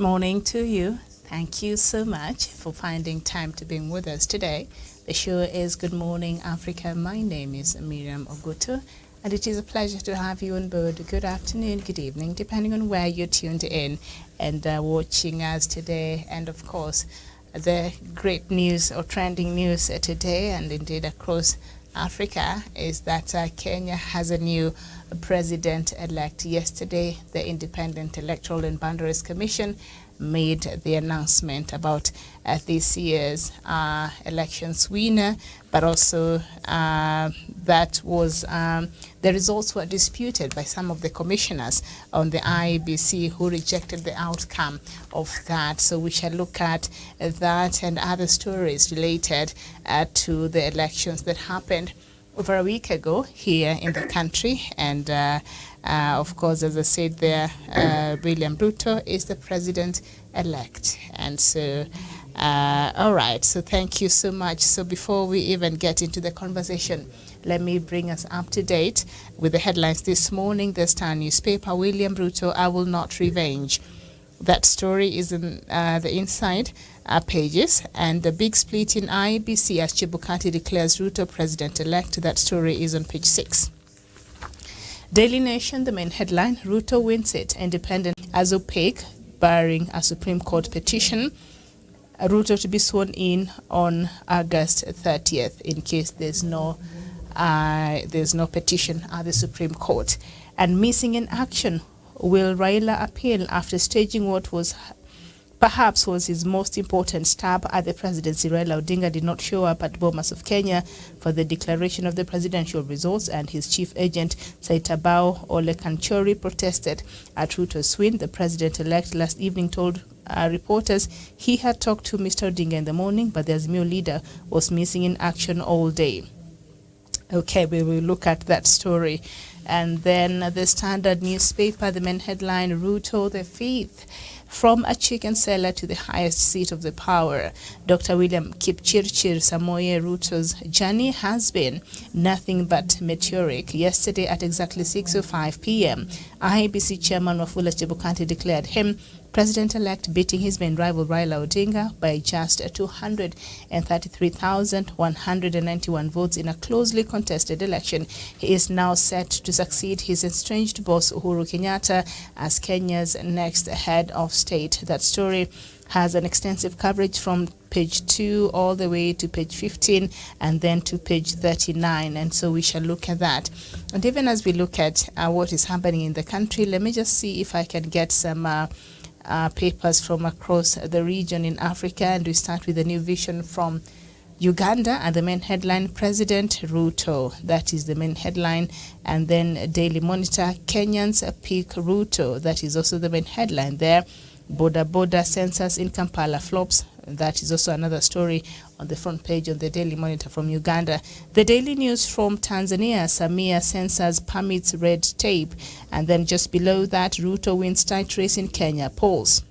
morning to you. Thank you so much for finding time to be with us today. The show is Good Morning Africa. My name is Miriam Ogutu, and it is a pleasure to have you on board. Good afternoon, good evening, depending on where you're tuned in and watching us today. And of course, the great news or trending news today and indeed across Africa is that Kenya has a new president-elect. Yesterday, the Independent Electoral and Boundaries Commission made the announcement about this year's elections winner, but also that was the results were disputed by some of the commissioners on the IEBC who rejected the outcome of that. So we shall look at that and other stories related to the elections that happened over a week ago here in the country. And of course, as I said there, William Ruto is the president-elect. And so, all right, so thank you so much. So before we even get into the conversation, let me bring us up to date with the headlines this morning. The Star newspaper, William Ruto, I will not revenge. That story is in the inside pages. And the big split in IEBC as Chebukati declares Ruto president-elect. That story is on page 6. Daily Nation, the main headline, Ruto wins it. Independent as opaque, barring a Supreme Court petition. Ruto to be sworn in on August 30th in case there's no petition at the Supreme Court. And missing in action, will Raila appeal after staging what was perhaps his most important stab at the presidency? Raila Odinga did not show up at Bomas of Kenya for the declaration of the presidential results, and his chief agent, Saitabao Ole Kanchori, protested at Ruto's win. The president-elect last evening told reporters he had talked to Mr. Odinga in the morning, but the Azimio leader was missing in action all day. Okay, we will look at that story. And then the Standard newspaper, the main headline, Ruto the fifth. From a chicken seller to the highest seat of the power, Dr. William Kipchirchir Samoei Ruto's journey has been nothing but meteoric. Yesterday at exactly 6:05 p.m., IEBC chairman Wafula Chebukati declared him president-elect, beating his main rival Raila Odinga by just 233,191 votes in a closely contested election. He is now set to succeed his estranged boss Uhuru Kenyatta as Kenya's next head of state. That story has an extensive coverage from page 2 all the way to page 15 and then to page 39. And so we shall look at that. And even as we look at what is happening in the country, let me just see if I can get some papers from across the region in Africa. And we start with a new vision from Uganda, and the main headline, President Ruto. That is the main headline. And then Daily Monitor, Kenyans pick Ruto. That is also the main headline there. Boda census in Kampala flops. That is also another story on the front page on the Daily Monitor from Uganda. The Daily News from Tanzania, Samia censors permits red tape. And then just below that, Ruto wins tight race in Kenya polls.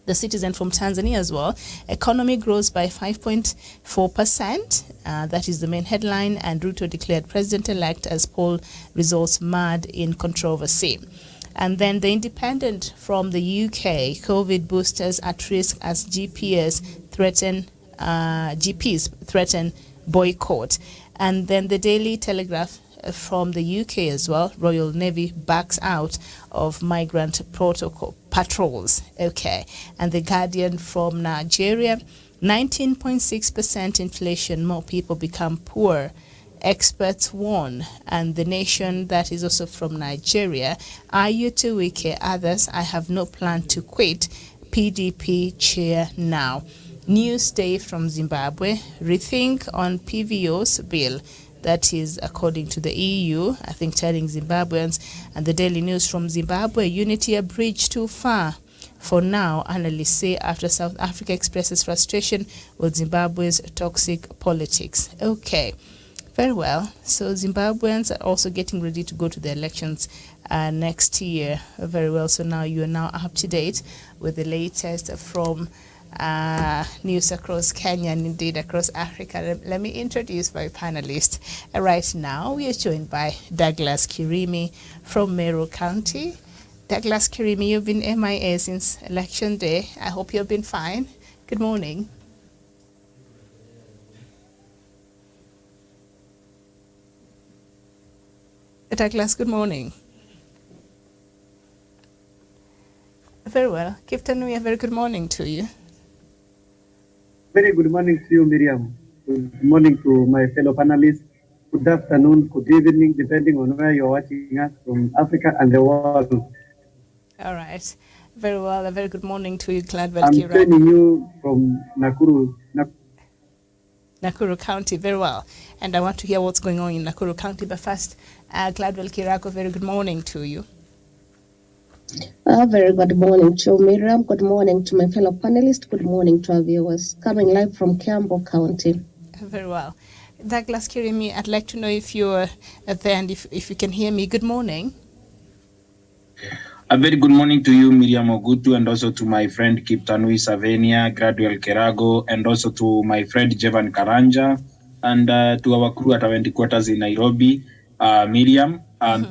The Citizen from Tanzania as well. Economy grows by 5.4%. That is the main headline. And Ruto declared president-elect as poll results marred in controversy. And then the Independent from the UK, COVID boosters at risk as GPs threaten boycott. And then the Daily Telegraph from the UK as well, Royal Navy backs out of migrant protocol patrols. Okay. And the Guardian from Nigeria, 19.6% inflation, more people become poor. Experts warn. And the Nation, that is also from Nigeria, Ayu Wike, others, I have no plan to quit. PDP chair now. Newsday from Zimbabwe, rethink on PVO's bill. That is according to the EU, I think, telling Zimbabweans. And the Daily News from Zimbabwe, unity a bridge too far. For now, analysts say after South Africa expresses frustration with Zimbabwe's toxic politics. Okay. Very well. So Zimbabweans are also getting ready to go to the elections next year. Very well. So now you are now up to date with the latest from news across Kenya and indeed across Africa. Let me introduce my panelists. Right now, we are joined by Douglas Kirimi from Meru County. Douglas Kirimi, you've been MIA since election day. I hope you've been fine. Good morning. Douglas, good morning. Very well. Captain, we a very good morning to you. Very good morning to you, Miriam. Good morning to my fellow panelists. Good afternoon, good evening, depending on where you're watching us from Africa and the world. All right. Very well. A very good morning to you, Gladwell I'm Kirago. joining you from Nakuru. Nakuru County, very well. And I want to hear what's going on in Nakuru County. But first, Gladwell Kirago, very good morning to you. Very good morning to Miriam. Good morning to my fellow panelists. Good morning to our viewers. Coming live from Kiambu County. Very well. Douglas Kirimi, I'd like to know if you're there and if you can hear me. Good morning. A very good morning to you, Miriam Ogutu, and also to my friend Kiptanui Savenia, Gradual Kerago, and also to my friend Jevan Karanja, and to our crew at our quarters in Nairobi, Miriam.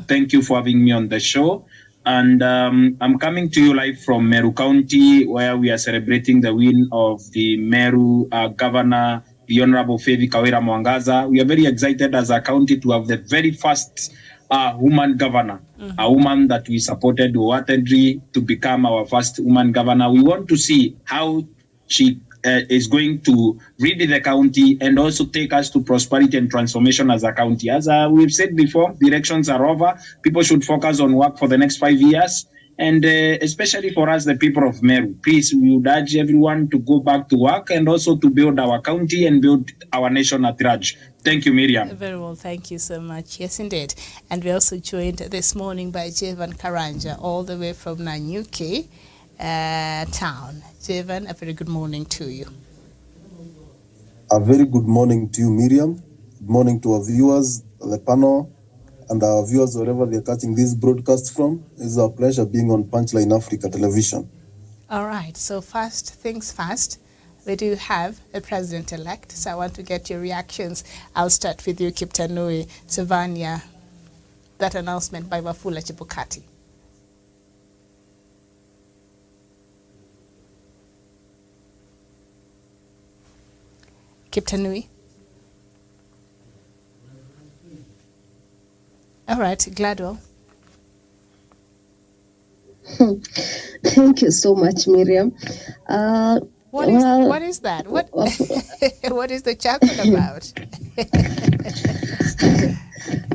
Thank you for having me on the show. And I'm coming to you live from Meru County, where we are celebrating the win of the Meru Governor, the Honorable Fevi Kawira Mwangaza. We are very excited as a county to have the very first woman governor, a woman that we supported, Watendri, to become our first woman governor. We want to see how she is going to lead the county and also take us to prosperity and transformation as a county. As we've said before, the elections are over. People should focus on work for the next 5 years. And especially for us, the people of Meru, please, we would urge everyone to go back to work and also to build our county and build our nation at large. Thank you, Miriam. Very well, thank you so much. Yes, indeed. And we're also joined this morning by Jevan Karanja, all the way from Nanyuki town. Jevan, a very good morning to you. A very good morning to you, Miriam. Good morning to our viewers, the panel, and our viewers wherever they're catching this broadcast from. It's a pleasure being on Punchline Africa television. All right, so first things first, we do have a president-elect, so I want to get your reactions. I'll start with you, Kiptanui Savania, that announcement by Wafula Chebukati. Kiptanui. All right, Gladwell. Thank you so much, Miriam. What is that? What what is the chuckle about?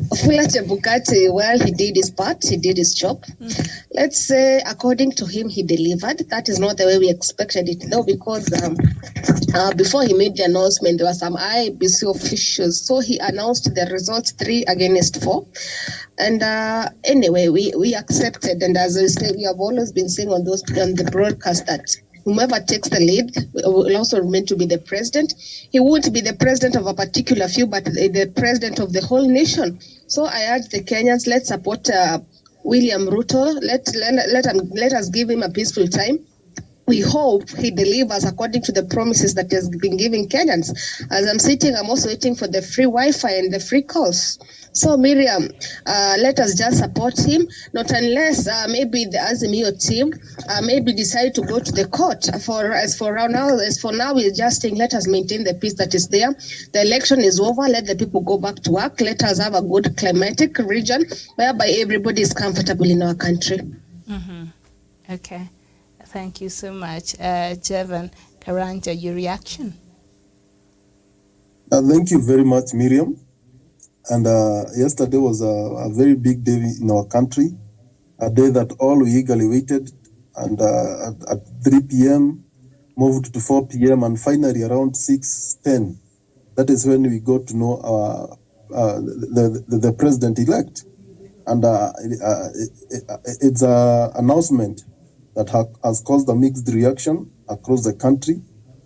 Wafula Chebukati, well, he did his part, he did his job. Let's say, according to him, he delivered. That is not the way we expected it, though, because before he made the announcement, there were some IEBC officials. So he announced the results 3-4. And anyway, we accepted. And as we say, we have always been saying on the broadcast that whomever takes the lead will also remain to be the president. He won't be the president of a particular few, but the president of the whole nation. So I urge the Kenyans, let's support William Ruto. Let us give him a peaceful time. We hope he delivers according to the promises that he has been giving Kenyans. As I'm sitting, I'm also waiting for the free Wi-Fi and the free calls. So Miriam, let us just support him, not unless maybe the Azimio team maybe decide to go to the court. As for now, we're just saying let us maintain the peace that is there. The election is over. Let the people go back to work. Let us have a good climatic region whereby everybody is comfortable in our country. Okay. Thank you so much. Jevan Karanja, your reaction? Thank you very much, Miriam. And yesterday was a very big day in our country, a day that all we eagerly waited. And at 3 p.m., moved to 4 p.m., and finally around 6:10, that is when we got to know the president-elect. And it's an announcement that has caused a mixed reaction across the country.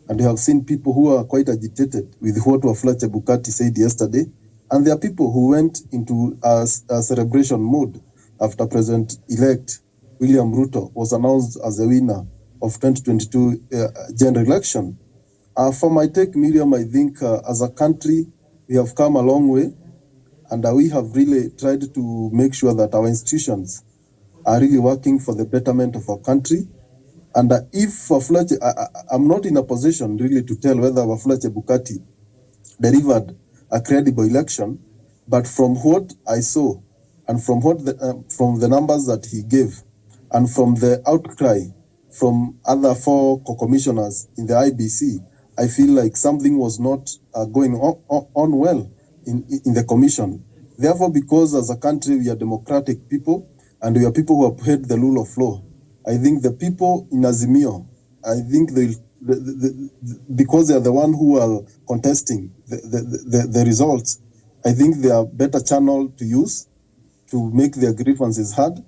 And we have seen people who are quite agitated with what Wafula Chebukati said yesterday. And there are people who went into a celebration mode after President-elect William Ruto was announced as the winner of 2022 general election. For my take, Miriam, I think as a country, we have come a long way. And we have really tried to make sure that our institutions are really working for the betterment of our country. And if Wafula, I'm not in a position really to tell whether Wafula Chebukati delivered a credible election, but from what I saw and from from the numbers that he gave and from the outcry from other 4 co-commissioners in the IEBC, I feel like something was not going on well in the commission. Therefore, because as a country we are democratic people and we are people who uphold the rule of law, I think the people in Azimio, I think because they are the one who are contesting the results, I think they are better channel to use to make their grievances heard,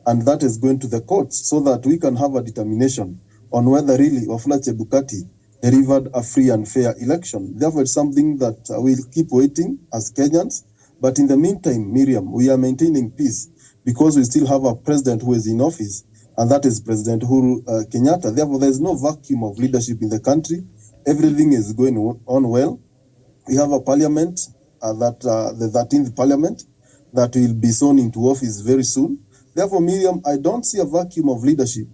and that is going to the courts so that we can have a determination on whether really Wafula Chebukati delivered a free and fair election. Therefore, it's something that we'll keep waiting as Kenyans. But in the meantime, Miriam, we are maintaining peace because we still have a president who is in office, and that is President Uhuru Kenyatta. Therefore, there is no vacuum of leadership in the country. Everything is going on well. We have a parliament, the 13th parliament, that will be sworn into office very soon. Therefore, Miriam, I don't see a vacuum of leadership,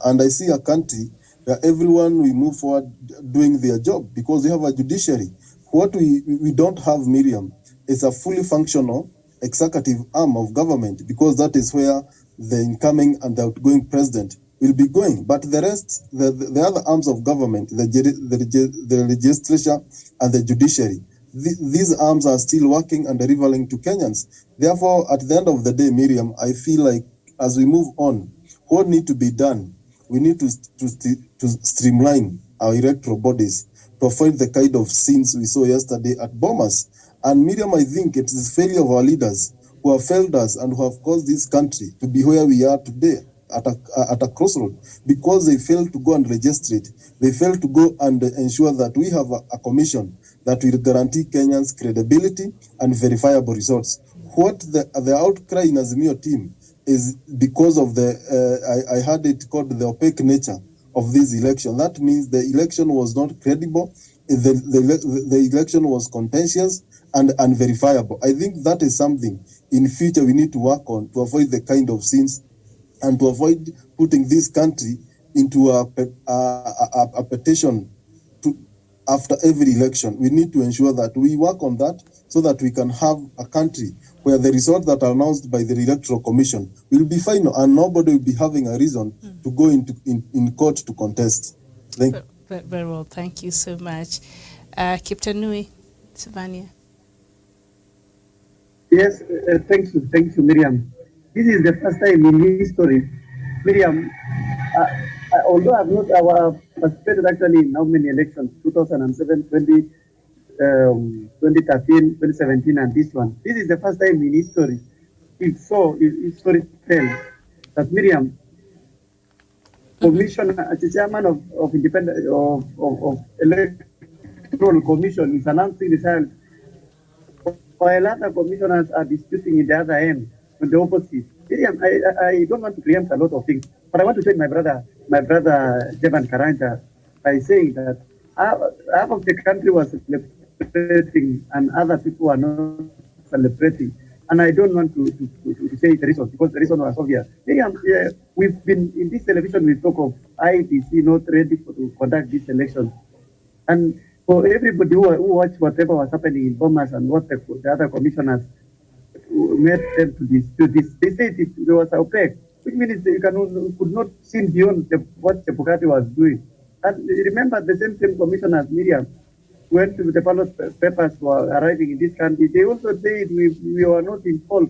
and I see a country where everyone will move forward doing their job because we have a judiciary. What we don't have, Miriam, is a fully functional executive arm of government, because that is where the incoming and the outgoing president will be going. But the rest, the other arms of government, the legislature and the judiciary, these arms are still working and delivering to Kenyans. Therefore, at the end of the day, Miriam, I feel like as we move on, what needs to be done, we need to streamline our electoral bodies to avoid the kind of scenes we saw yesterday at Bomas. And Miriam, I think it is the failure of our leaders who have failed us and who have caused this country to be where we are today at a crossroad, because they failed to go and registrate. They failed to go and ensure that we have a commission that will guarantee Kenyans credibility and verifiable results. What the outcry in Azimio team is because of I had it called the opaque nature of this election. That means the election was not credible. The election was contentious and unverifiable. I think that is something in future we need to work on to avoid the kind of sins and to avoid putting this country into a petition after every election. We need to ensure that we work on that so that we can have a country where the results that are announced by the Electoral Commission will be final and nobody will be having a reason to go in court to contest. Thank you. Very well, thank you so much. Kiptanui, Savania. Yes, thank you, Miriam. This is the first time in history, Miriam, although I've not participated actually in how many elections, 2007, 2013, 2017, and this one. This is the first time in history. History tells that Miriam, commissioner, as the chairman of independent of electoral commission, is announcing results, while other commissioners are disputing in the other end, on the opposite. Miriam, I don't want to preempt a lot of things, but I want to tell my brother Jevan Karanja by saying that half of the country was celebrating and other people are not celebrating. And I don't want to say the reason, because the reason was obvious. Miriam, we've been in this television, we talk of IEBC not ready to conduct this election. And for everybody who watched whatever was happening in Bomas and what the other commissioners made them to dispute this, they said there was opaque, which means you could not see beyond what Chebukati was doing. And remember, the same commissioners, Miriam, when the ballot papers were arriving in this country, they also said we were not in fault.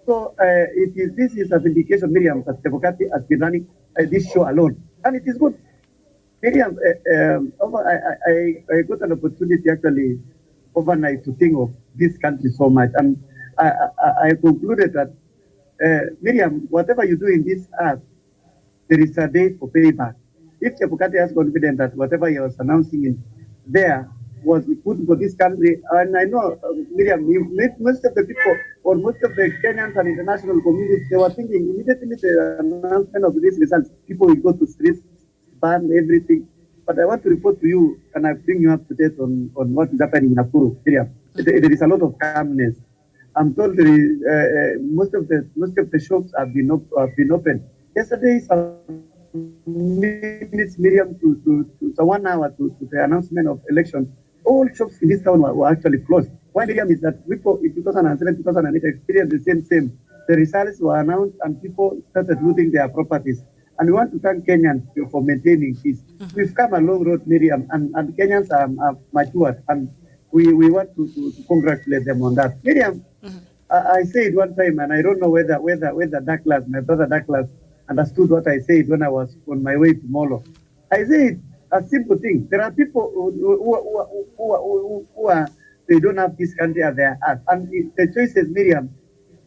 So this is a vindication, Miriam, that Chebukati has been running this show alone. And it is good. Miriam, I got an opportunity actually overnight to think of this country so much. And I concluded that, Miriam, whatever you do in this earth, there is a day for payback. If Chebukati has confidence that whatever he was announcing in there was good for this country, and I know, Miriam, most of the people, or most of the Kenyans and international communities, they were thinking immediately the announcement of these results, people will go to streets, ban everything. But I want to report to you, and I bring you up to date on what is happening in Nakuru, Miriam. There is a lot of calmness. I'm told most of the shops have been open. Yesterday, some minutes, Miriam, to 1 hour to the announcement of elections, all shops in this town were actually closed. Why, Miriam, is that people in 2007, 2008 experienced the same. The results were announced and people started losing their properties. And we want to thank Kenyans for maintaining peace. We've come a long road, Miriam, and Kenyans are matured, and we want to congratulate them on that. Miriam, I said one time, and I don't know whether Douglas, my brother Douglas, understood what I said when I was on my way to Molo. I said a simple thing. There are people who are they don't have this country at their heart, and the choices, Miriam,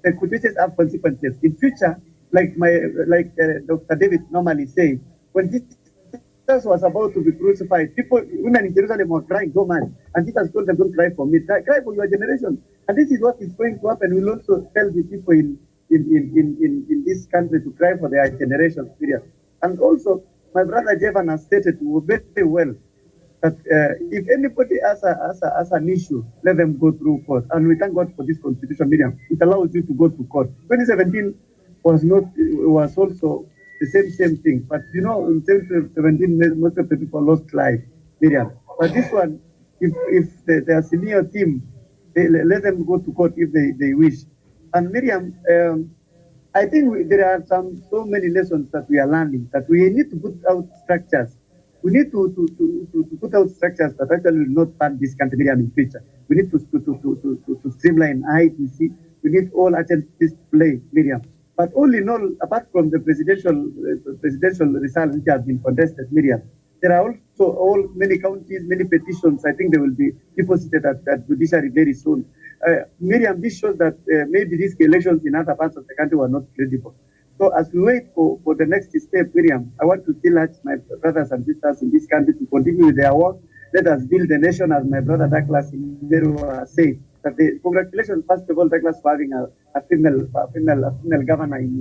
the choices have consequences in future. Like Dr. David normally says, when Jesus was about to be crucified, women in Jerusalem were crying so much, and Jesus told them, "Don't cry for me, cry for your generation." And this is what is going to happen. We'll also tell the people in this country to cry for their generation period. And also, my brother Jevan has stated very well that if anybody has an issue, let them go through court. And we thank God for this constitution, Miriam. It allows you to go to court. 2017 was also the same thing. But you know, in 2017, most of the people lost life, Miriam. But this one, if their senior team, let them go to court if they wish. And Miriam, I think there are so many lessons that we are learning, that we need to put out structures. We need to put out structures that actually will not ban this country, Miriam, in future. We need to streamline IEBC. We need all agencies to play, Miriam. But all in all, apart from the presidential results which have been contested, Miriam, there are also many counties, many petitions. I think they will be deposited at judiciary very soon. Miriam, this shows that maybe these elections in other parts of the country were not credible. So as we wait for the next step, Miriam, I want to still urge my brothers and sisters in this country to continue with their work. Let us build the nation, as my brother Douglas in Meru said. Congratulations, first of all, Douglas, for having a female governor in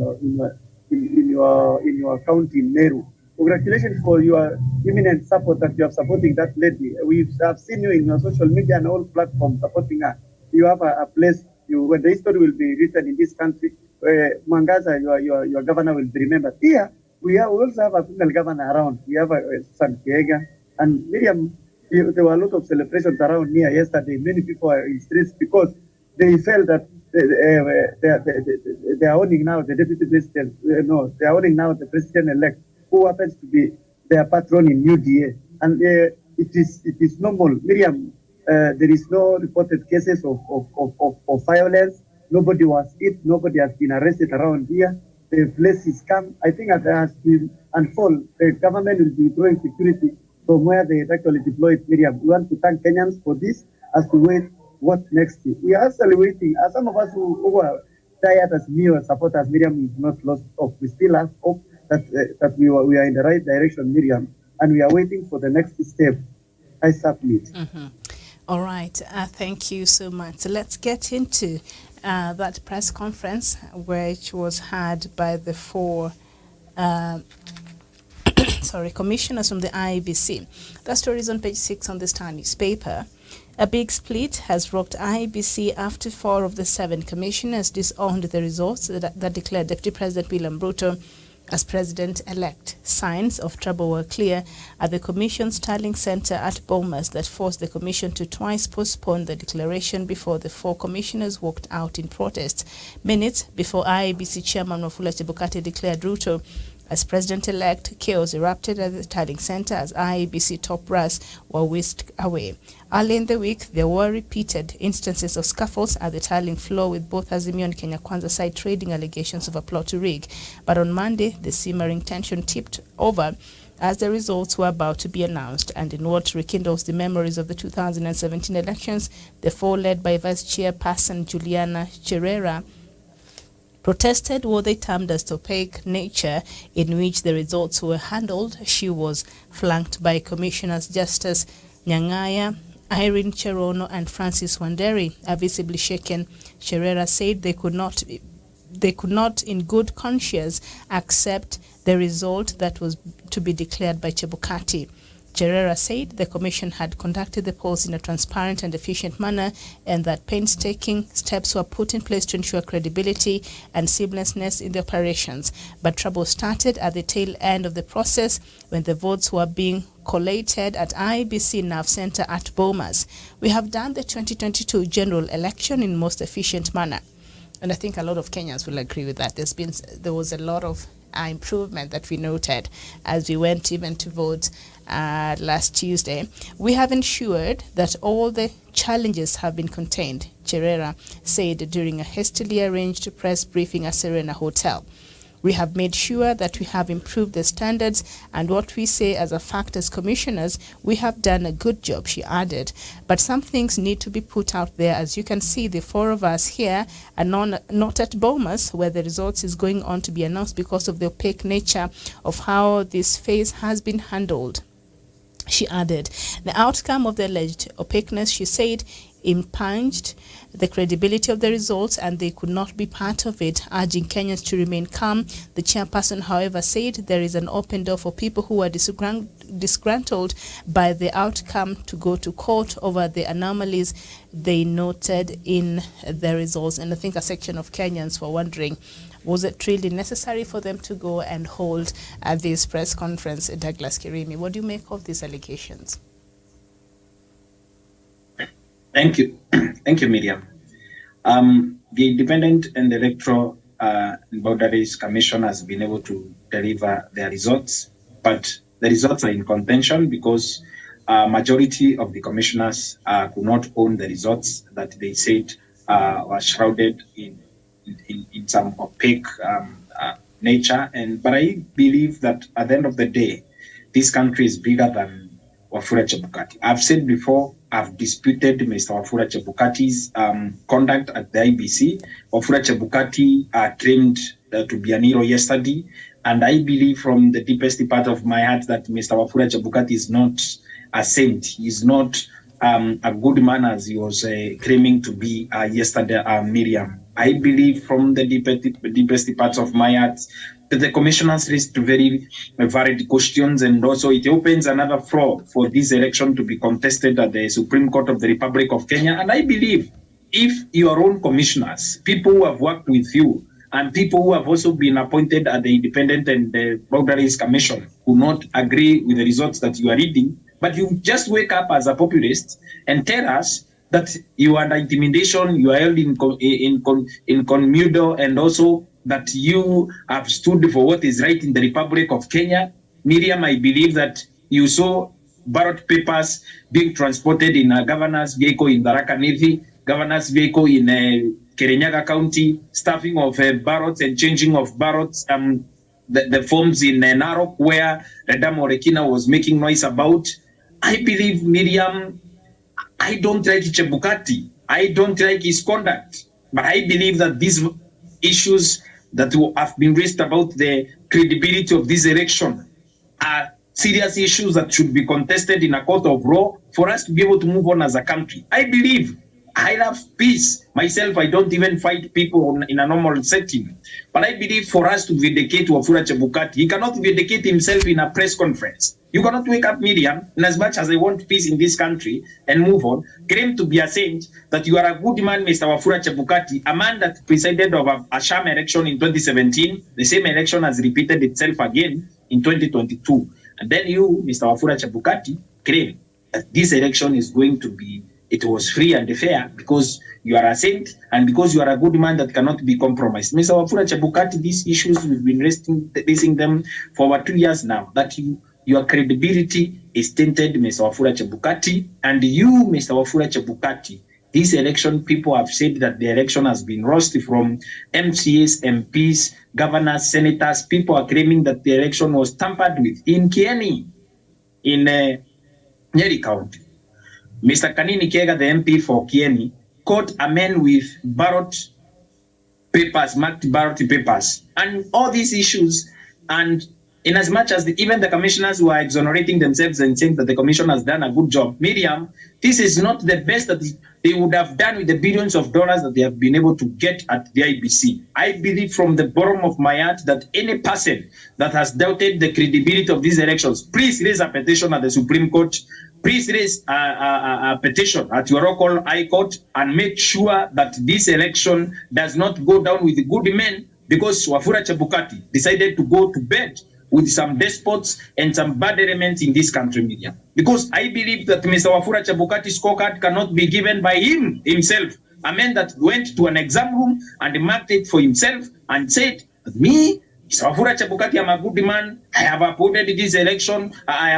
your county, Meru. Congratulations for your imminent support that you are supporting that lady. We have seen you in your social media and all platforms supporting her. You have a place. When the history will be written in this country, Mwangaza, your governor will be remembered. Here, we also have a female governor around. We have San Kiega and Miriam. There were a lot of celebrations around here yesterday. Many people are in streets because they felt that they are owning now the deputy president. They are owning now the president-elect, who happens to be their patron in UDA. And it is normal. Miriam, there is no reported cases of violence. Nobody was hit. Nobody has been arrested around here. The place is calm. I think as has been unfold, the government will be drawing security from where they actually deployed, Miriam. We want to thank Kenyans for this as we wait what next. We are actually waiting. As some of us who are tired as me or supporters, Miriam is not lost hope. We still have hope that we are in the right direction, Miriam, and we are waiting for the next step. I submit. Mm-hmm. All right. Thank you so much. So let's get into that press conference, which was had by the four commissioners from the IEBC. That story is on page 6 on the Star newspaper. A big split has rocked IEBC after 4 of the 7 commissioners disowned the results that declared Deputy President William Ruto as president-elect. Signs of trouble were clear at the Commission's Starling Center at Bomas that forced the Commission to twice postpone the declaration before the 4 commissioners walked out in protest. Minutes before IEBC Chairman Chebukati declared Ruto as president-elect, chaos erupted at the Starling Center as IEBC top brass were whisked away. Early in the week, there were repeated instances of scuffles at the Starling floor, with both Azimio and Kenya Kwanza side trading allegations of a plot to rig. But on Monday, the simmering tension tipped over as the results were about to be announced, and in what rekindles the memories of the 2017 elections, the 4 led by Vice Chairperson Juliana Cherera protested what they termed as opaque nature in which the results were handled. She was flanked by Commissioners Justice Nyang'aya, Irene Cherono and Francis Wanderi. A visibly shaken Cherera said they could not in good conscience accept the result that was to be declared by Chebukati. Cherera said the commission had conducted the polls in a transparent and efficient manner and that painstaking steps were put in place to ensure credibility and seamlessness in the operations. But trouble started at the tail end of the process when the votes were being collated at IEBC Nav Center at Bomas. We have done the 2022 general election in most efficient manner. And I think a lot of Kenyans will agree with that. There was a lot of improvement that we noted as we went even to vote last Tuesday. We have ensured that all the challenges have been contained, Cherera said during a hastily arranged press briefing at Serena Hotel. We have made sure that we have improved the standards and what we say as a fact as commissioners, we have done a good job, she added. But some things need to be put out there. As you can see, the four of us here are not at Bomas, where the results is going on to be announced because of the opaque nature of how this phase has been handled. She added, the outcome of the alleged opaqueness, she said, impinged the credibility of the results and they could not be part of it, urging Kenyans to remain calm. The chairperson, however, said there is an open door for people who are disgruntled by the outcome to go to court over the anomalies they noted in the results. And I think a section of Kenyans were wondering, was it really necessary for them to go and hold this press conference? Douglas Kirimi, what do you make of these allegations? Thank you. Thank you, Miriam. The Independent and Electoral Boundaries Commission has been able to deliver their results, but the results are in contention because majority of the commissioners could not own the results that they said were shrouded in some opaque nature. But I believe that at the end of the day, this country is bigger than Wafula Chebukati. I've said before, I've disputed Mr. Wafula Chebukati's conduct at the IEBC. Wafula Chebukati claimed to be an hero yesterday, and I believe from the deepest part of my heart that Mr. Wafula Chebukati is not a saint. He's not a good man as he was claiming to be yesterday, Miriam. I believe from the deepest parts of my heart that the commissioners raised very varied questions, and also it opens another floor for this election to be contested at the Supreme Court of the Republic of Kenya. And I believe if your own commissioners, people who have worked with you, and people who have also been appointed at the Independent and the Boundaries Commission who not agree with the results that you are reading, but you just wake up as a populist and tell us that you are under intimidation, you are held in commudo, and also that you have stood for what is right in the Republic of Kenya. Miriam, I believe that you saw ballot papers being transported in a governor's vehicle in Tharaka Nithi, governor's vehicle in Kirinyaga County, stuffing of ballots and changing of ballots, the forms in Narok where Redam Orekina was making noise about. I believe, Miriam, I don't like Chebukati. I don't like his conduct. But I believe that these issues that have been raised about the credibility of this election are serious issues that should be contested in a court of law for us to be able to move on as a country. I believe I love peace. Myself, I don't even fight people in a normal setting. But I believe for us to vindicate Wafula Chebukati, he cannot vindicate himself in a press conference. You cannot wake up, Miriam, and as much as I want peace in this country and move on, claim to be a saint, that you are a good man, Mr. Wafula Chebukati, a man that presided over a sham election in 2017, the same election has repeated itself again in 2022. And then you, Mr. Wafula Chebukati, claim that this election is going to be, it was free and fair because you are a saint and because you are a good man that cannot be compromised. Mr. Wafula Chebukati, these issues, we've been raising them for over 2 years now, that your credibility is tainted, Mr. Wafula Chebukati, and you, Mr. Wafula Chebukati, this election, people have said that the election has been lost from MCAs, MPs, governors, senators. People are claiming that the election was tampered with in Kieni, in Nyeri County. Mr. Kanini Kega, the MP for Kieni, caught a man with ballot papers, marked ballot papers, and all these issues. And in as much as even the commissioners who are exonerating themselves and saying that the commission has done a good job, Miriam, this is not the best that they would have done with the billions of dollars that they have been able to get at the IEBC. I believe from the bottom of my heart that any person that has doubted the credibility of these elections, please raise a petition at the Supreme Court. Please raise a petition at your local High Court and make sure that this election does not go down with good men, because Wafula Chebukati decided to go to bed with some despots and some bad elements in this country, media. Because I believe that Mr. Wafula Chebukati's scorecard cannot be given by himself. A man that went to an exam room and marked it for himself and said, me, Mr. Wafula Chebukati, I'm a good man. I have upholded this election. I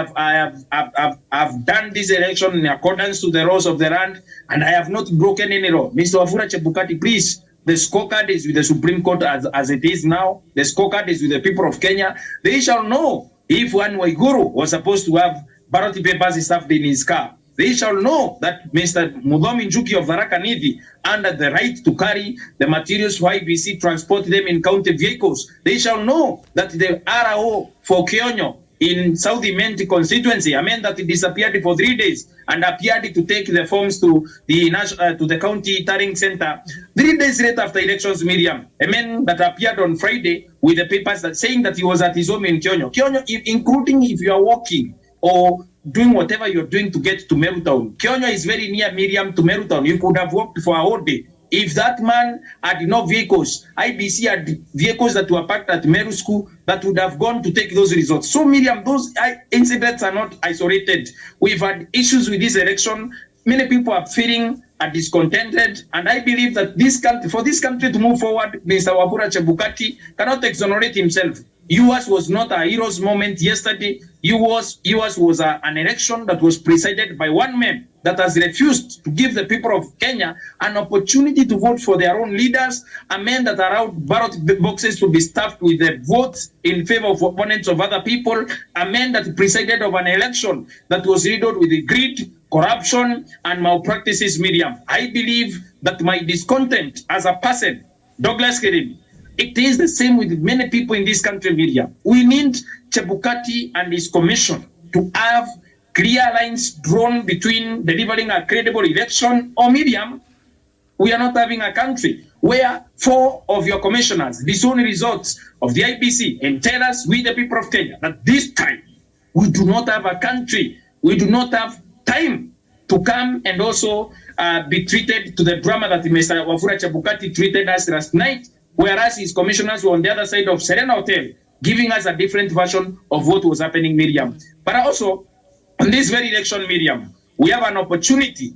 have done this election in accordance to the laws of the land, and I have not broken any law. Mr. Wafula Chebukati, please. The scorecard is with the Supreme Court as it is now. The scorecard is with the people of Kenya. They shall know if one Waiguru was supposed to have ballot papers stuffed in his car. They shall know that Mr. Mudhomi Njuki of Tharaka Nithi, under the right to carry the materials for IEBC, transport them in county vehicles. They shall know that the RO for Kionyo in South Imenti constituency, a man that disappeared for 3 days and appeared to take the forms to the county tallying center 3 days later after elections, Miriam, a man that appeared on Friday with the papers that saying that he was at his home in Kionyo. Kionyo, including if you are walking or doing whatever you're doing to get to Meru Town. Kionyo is very near, Miriam, to Meru Town. You could have walked for a whole day. If that man had no vehicles, IEBC had vehicles that were parked at Meru School that would have gone to take those results. So, Miriam, those incidents are not isolated. We've had issues with this election. Many people are feeling discontented, and I believe that for this country to move forward, Mr. Wafula Chebukati cannot exonerate himself. US was not a hero's moment yesterday. US was an election that was presided by one man that has refused to give the people of Kenya an opportunity to vote for their own leaders, a man that allowed ballot boxes to be stuffed with the votes in favor of opponents of other people, a man that presided over an election that was riddled with greed, corruption, and malpractices, Miriam. I believe that my discontent as a person, Douglas Kerim, it is the same with many people in this country, Miriam. We need Chebukati and his commission to have clear lines drawn between delivering a credible election, or Miriam, we are not having a country where 4 of your commissioners disown results of the IEBC and tell us, we the people of Kenya, that this time we do not have a country, we do not have time to come and also be treated to the drama that Mr. Wafula Chebukati treated us last night, whereas his commissioners were on the other side of Serena Hotel, giving us a different version of what was happening, Miriam. But also, on this very election, Miriam, we have an opportunity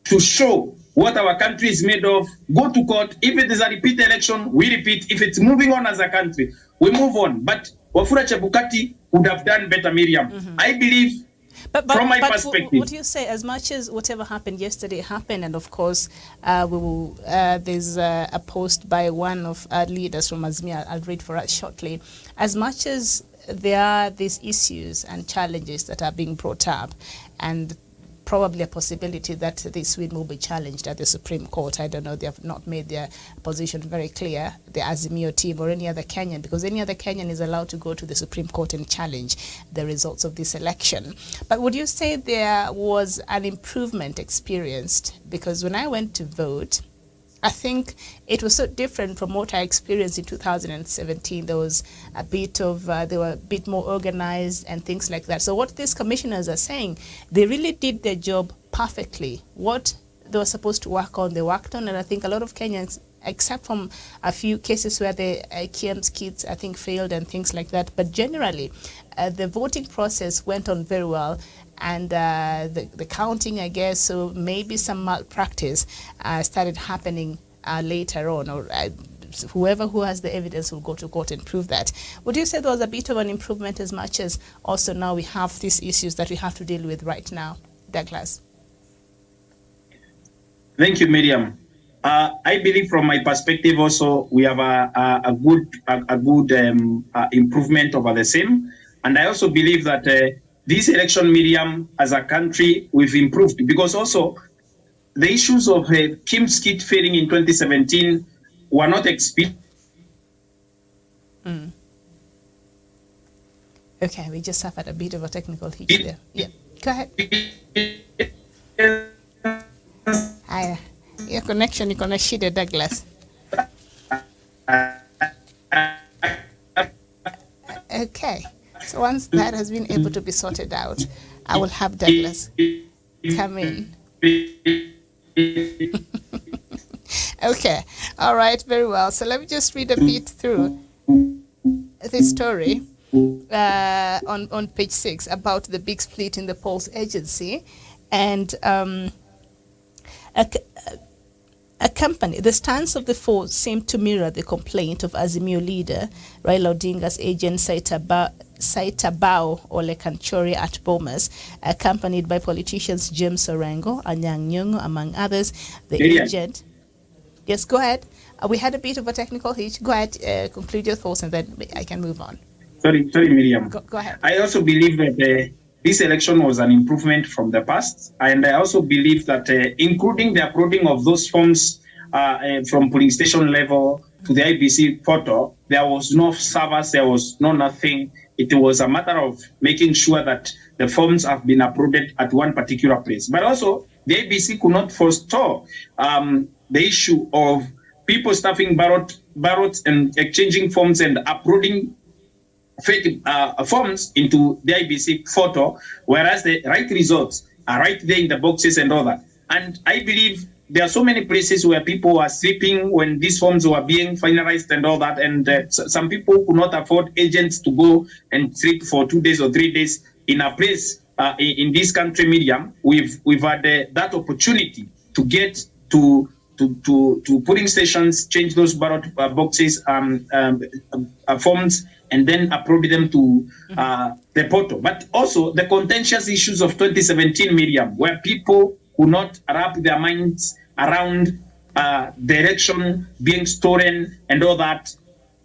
to show what our country is made of. Go to court. If it is a repeat election, we repeat. If it's moving on as a country, we move on. But Wafula Chebukati would have done better, Miriam. I believe, from my perspective. What do you say, as much as whatever happened yesterday happened, and of course, there's a post by one of our leaders from Azimia, I'll read for us shortly. As much as there are these issues and challenges that are being brought up, and probably a possibility that this win will be challenged at the Supreme Court. I don't know, they have not made their position very clear, the Azimio team or any other Kenyan, because any other Kenyan is allowed to go to the Supreme Court and challenge the results of this election. But would you say there was an improvement experienced? Because when I went to vote, I think it was so different from what I experienced in 2017. There was a bit of, they were a bit more organized and things like that. So what these commissioners are saying, they really did their job perfectly. What they were supposed to work on, they worked on, and I think a lot of Kenyans, except from a few cases where the KM's kits, I think, failed and things like that. But generally, the voting process went on very well. And the counting, I guess, so maybe some malpractice started happening later on, or whoever who has the evidence will go to court and prove that. Would you say there was a bit of an improvement, as much as also now we have these issues that we have to deal with right now? Douglas. Thank you, Miriam. I believe from my perspective also, we have a good improvement over the same. And I also believe that this election, Miriam, as a country, we've improved, because also the issues of Kim's kit failing in 2017 were not experienced. Okay, we just suffered a bit of a technical hitch there. Yeah, go ahead. Hi, your connection is gonna shit Douglas. Okay, so once that has been able to be sorted out, I will have Douglas come in. Okay, all right, very well. So let me just read a bit through this story on page 6 about the big split in the polls agency, and the stance of the four seemed to mirror the complaint of Azimio leader Raila Odinga's agent Saitabao Ole Kanchori at Bomas, accompanied by politicians James Orengo, Anyang' Nyong'o, among others. The agent. Yes, go ahead. We had a bit of a technical hitch. Go ahead, conclude your thoughts, and then I can move on. Sorry, Miriam. Go ahead. I also believe that this election was an improvement from the past, and I also believe that including the uploading of those forms from polling station level to the IEBC portal, there was no servers, there was no nothing. It was a matter of making sure that the forms have been uploaded at one particular place. But also, the IEBC could not forestall the issue of people stuffing ballots and exchanging forms and uploading fake forms into the IEBC photo, whereas the right results are right there in the boxes and all that. And I believe there are so many places where people were sleeping when these forms were being finalized and all that, and some people could not afford agents to go and sleep for 2 days or 3 days in a place in this country. Medium, we've had that opportunity to get to polling stations, change those ballot boxes, forms, and then upload them to the portal. But also the contentious issues of 2017, Miriam, where people could not wrap their minds around the election being stolen and all that,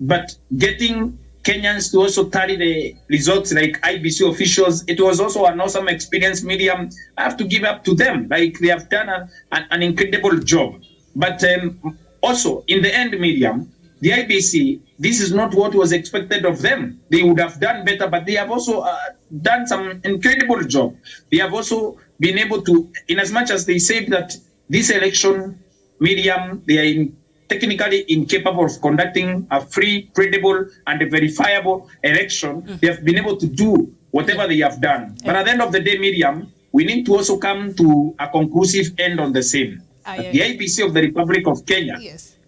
but getting Kenyans to also tally the results like IEBC officials, it was also an awesome experience, Miriam. I have to give up to them. Like, they have done an incredible job. But also, in the end, Miriam, the IEBC, this is not what was expected of them. They would have done better, but they have also done some incredible job. They have also been able to, in as much as they said that this election, Miriam, they are technically incapable of conducting a free, credible, and a verifiable election. They have been able to do whatever they have done. But at the end of the day, Miriam, we need to also come to a conclusive end on the same. The IEBC of the Republic of Kenya,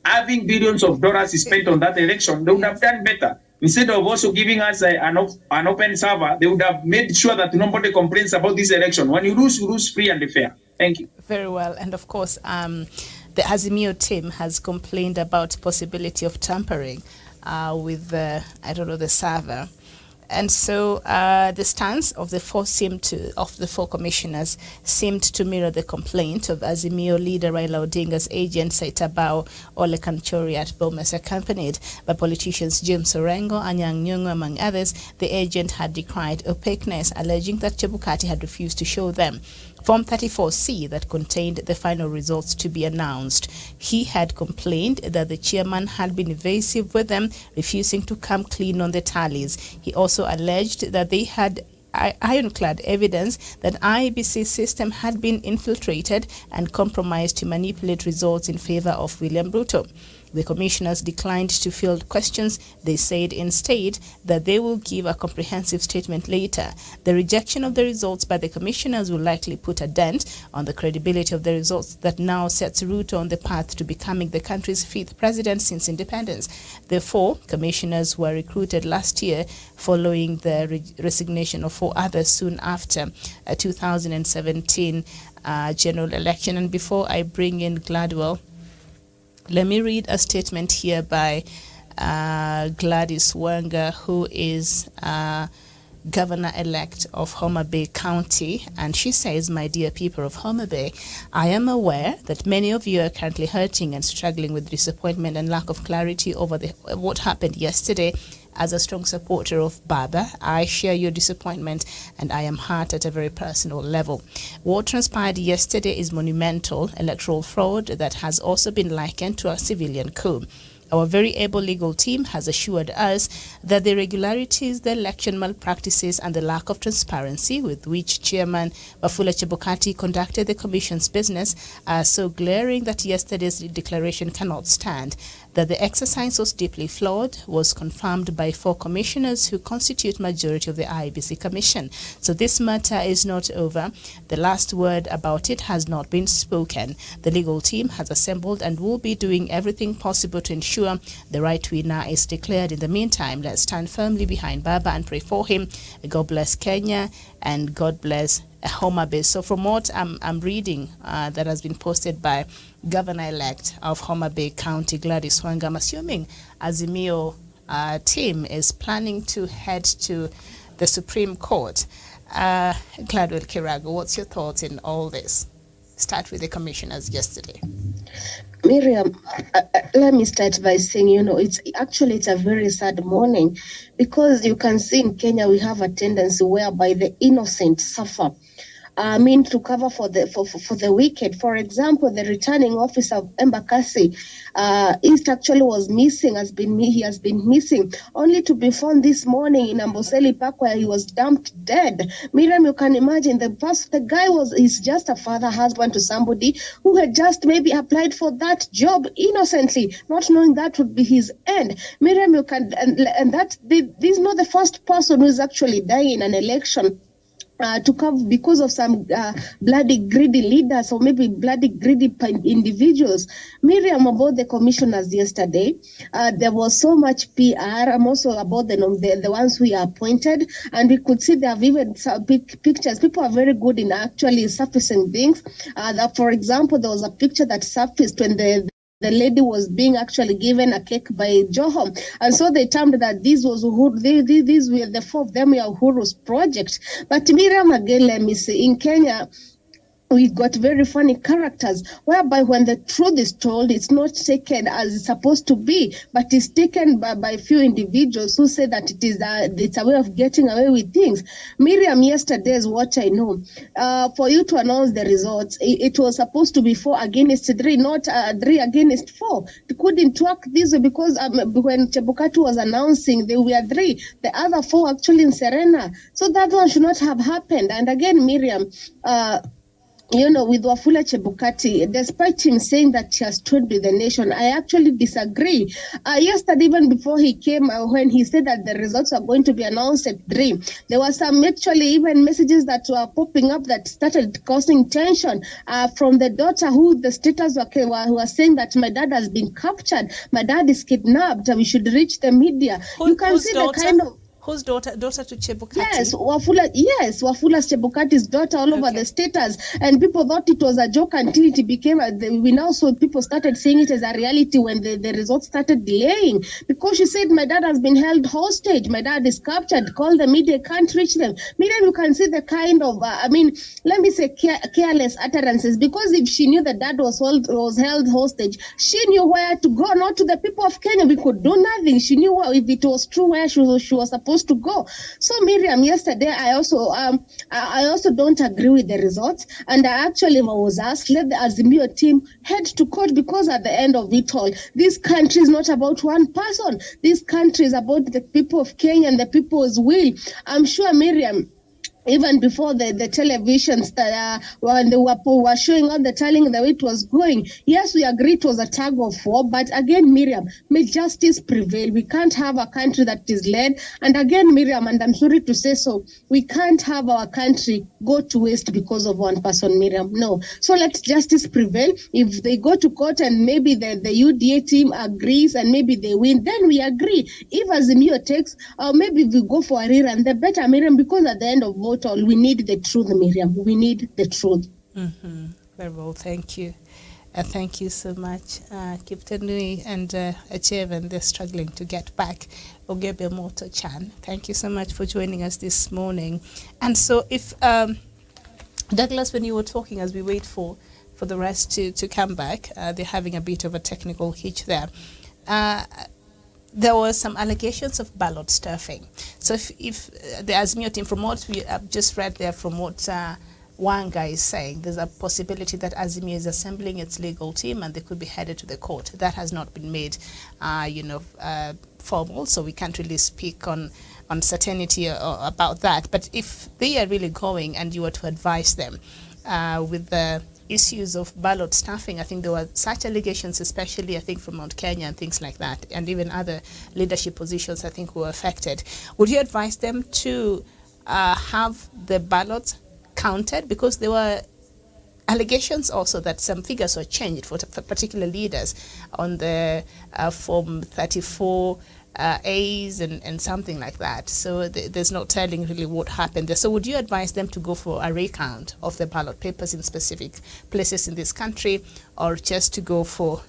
having billions of dollars spent on that election, they would have done better. Instead of also giving us an open server, they would have made sure that nobody complains about this election. When you lose free and fair. Thank you. Very well. And of course, the Azimio team has complained about possibility of tampering with the server. And so the stance of the four commissioners seemed to mirror the complaint of Azimio leader Raila Odinga's agent Saitabao Ole Kanchori at Bomas, accompanied by politicians James Orengo, Anyang' Nyong'o, among others. The agent had decried opaqueness, alleging that Chebukati had refused to show them Form 34C that contained the final results to be announced. He had complained that the chairman had been evasive with them, refusing to come clean on the tallies. He also alleged that they had ironclad evidence that IEBC system had been infiltrated and compromised to manipulate results in favor of William Ruto. The commissioners declined to field questions. They said instead that they will give a comprehensive statement later. The rejection of the results by the commissioners will likely put a dent on the credibility of the results that now sets Ruto on the path to becoming the country's 5th president since independence. The 4 commissioners were recruited last year following the resignation of 4 others soon after a 2017 general election. And before I bring in Gladwell, let me read a statement here by Gladys Wanga, who is Governor-elect of Homa Bay County. And she says, "My dear people of Homa Bay, I am aware that many of you are currently hurting and struggling with disappointment and lack of clarity over what happened yesterday. As a strong supporter of Baba, I share your disappointment and I am hurt at a very personal level. What transpired yesterday is monumental electoral fraud that has also been likened to a civilian coup. Our very able legal team has assured us that the irregularities, the election malpractices, and the lack of transparency with which Chairman Wafula Chebukati conducted the Commission's business are so glaring that yesterday's declaration cannot stand. That the exercise was deeply flawed was confirmed by 4 commissioners who constitute majority of the IEBC Commission. So this matter is not over. The last word about it has not been spoken. The legal team has assembled and will be doing everything possible to ensure the right winner is declared. In the meantime, let's stand firmly behind Baba and pray for him. God bless Kenya and God bless Homa Bay. So from what I'm reading that has been posted by Governor-elect of Homa Bay County, Gladys Wanga, I'm assuming Azimio team is planning to head to the Supreme Court. Gladwell Kirago, what's your thoughts in all this? Start with the commissioners yesterday. Miriam, let me start by saying, it's a very sad morning, because you can see in Kenya we have a tendency whereby the innocent suffer. To cover for the wicked. For example, the returning officer of Embakasi East actually was missing. He has been missing, only to be found this morning in Amboseli Park, where he was dumped dead. Miriam, you can imagine the guy is just a father, husband to somebody who had just maybe applied for that job innocently, not knowing that would be his end. Miriam, you can and that this is not the first person who is actually dying in an election to cover because of some bloody greedy leaders or maybe bloody greedy individuals. Miriam, about the commissioners yesterday, there was so much PR. I'm also about the ones who are appointed, and we could see they have even pictures. People are very good in actually surfacing things. For example, there was a picture that surfaced when the lady was being actually given a cake by Joho. And so they termed that these were the 4 of them were Uhuru's project. But Miriam, again, let me say, in Kenya, we got very funny characters, whereby when the truth is told, it's not taken as it's supposed to be, but it's taken by a few individuals who say that it's a way of getting away with things. Miriam, yesterday is what I know. For you to announce the results, it was supposed to be 4 against 3, not 3 against 4. It couldn't work this way because when Chebukati was announcing, they were 3. The other 4 actually in Serena. So that one should not have happened. And again, Miriam, with Wafula Chebukati, despite him saying that he has stood with the nation, I actually disagree. Yesterday, even before he came, when he said that the results are going to be announced at 3, there were some actually even messages that were popping up that started causing tension from the daughter who the status who was saying that my dad has been captured, my dad is kidnapped, we should reach the media. You can see the kind of... Whose daughter to Chebukati? Yes, Wafula's Chebukati's daughter all over the status. And people thought it was a joke until it became, we now saw people started seeing it as a reality when the results started delaying. Because she said, my dad has been held hostage, my dad is captured, call the media, can't reach them. Miriam, you can see the kind of, let me say careless utterances. Because if she knew that dad was held hostage, she knew where to go, not to the people of Kenya. We could do nothing. She knew if it was true where she was supposed to go. So Miriam, yesterday I also don't agree with the results, and I actually was asked, let the Azimio team head to court, because at the end of it all, this country is not about one person. This country is about the people of Kenya and the people's will. I'm sure, Miriam, even before the televisions when they were showing on telling the way it was going, yes, we agree it was a tug of war, but again, Miriam, may justice prevail. We can't have a country that is led, and again, Miriam, and I'm sorry to say so, we can't have our country go to waste because of one person, Miriam. No. So let justice prevail. If they go to court and maybe the UDA team agrees and maybe they win, then we agree. If Azimio takes, maybe we go for a rerun, the better, Miriam, because at the end of all, we need the truth, Miriam. We need the truth. Mm-hmm. Very well, thank you. Thank you so much, Kiptanui and Achevan. They're struggling to get back. Ogebe Moto Chan, thank you so much for joining us this morning. And so if, Douglas, when you were talking, as we wait for the rest to come back, they're having a bit of a technical hitch there. There were some allegations of ballot stuffing. So if the Azimio team, from what we have just read there, from what Wanga is saying there's a possibility that Azimio is assembling its legal team and they could be headed to the court. That has not been made, formal, so we can't really speak on certainty about that. But if they are really going and you were to advise them with the issues of ballot staffing, I think there were such allegations, especially I think from Mount Kenya and things like that, and even other leadership positions I think were affected. Would you advise them to have the ballots counted? Because there were allegations also that some figures were changed for particular leaders on the Form 34 A's and something like that. So there's no telling really what happened there. So would you advise them to go for a recount of the ballot papers in specific places in this country, or just to go for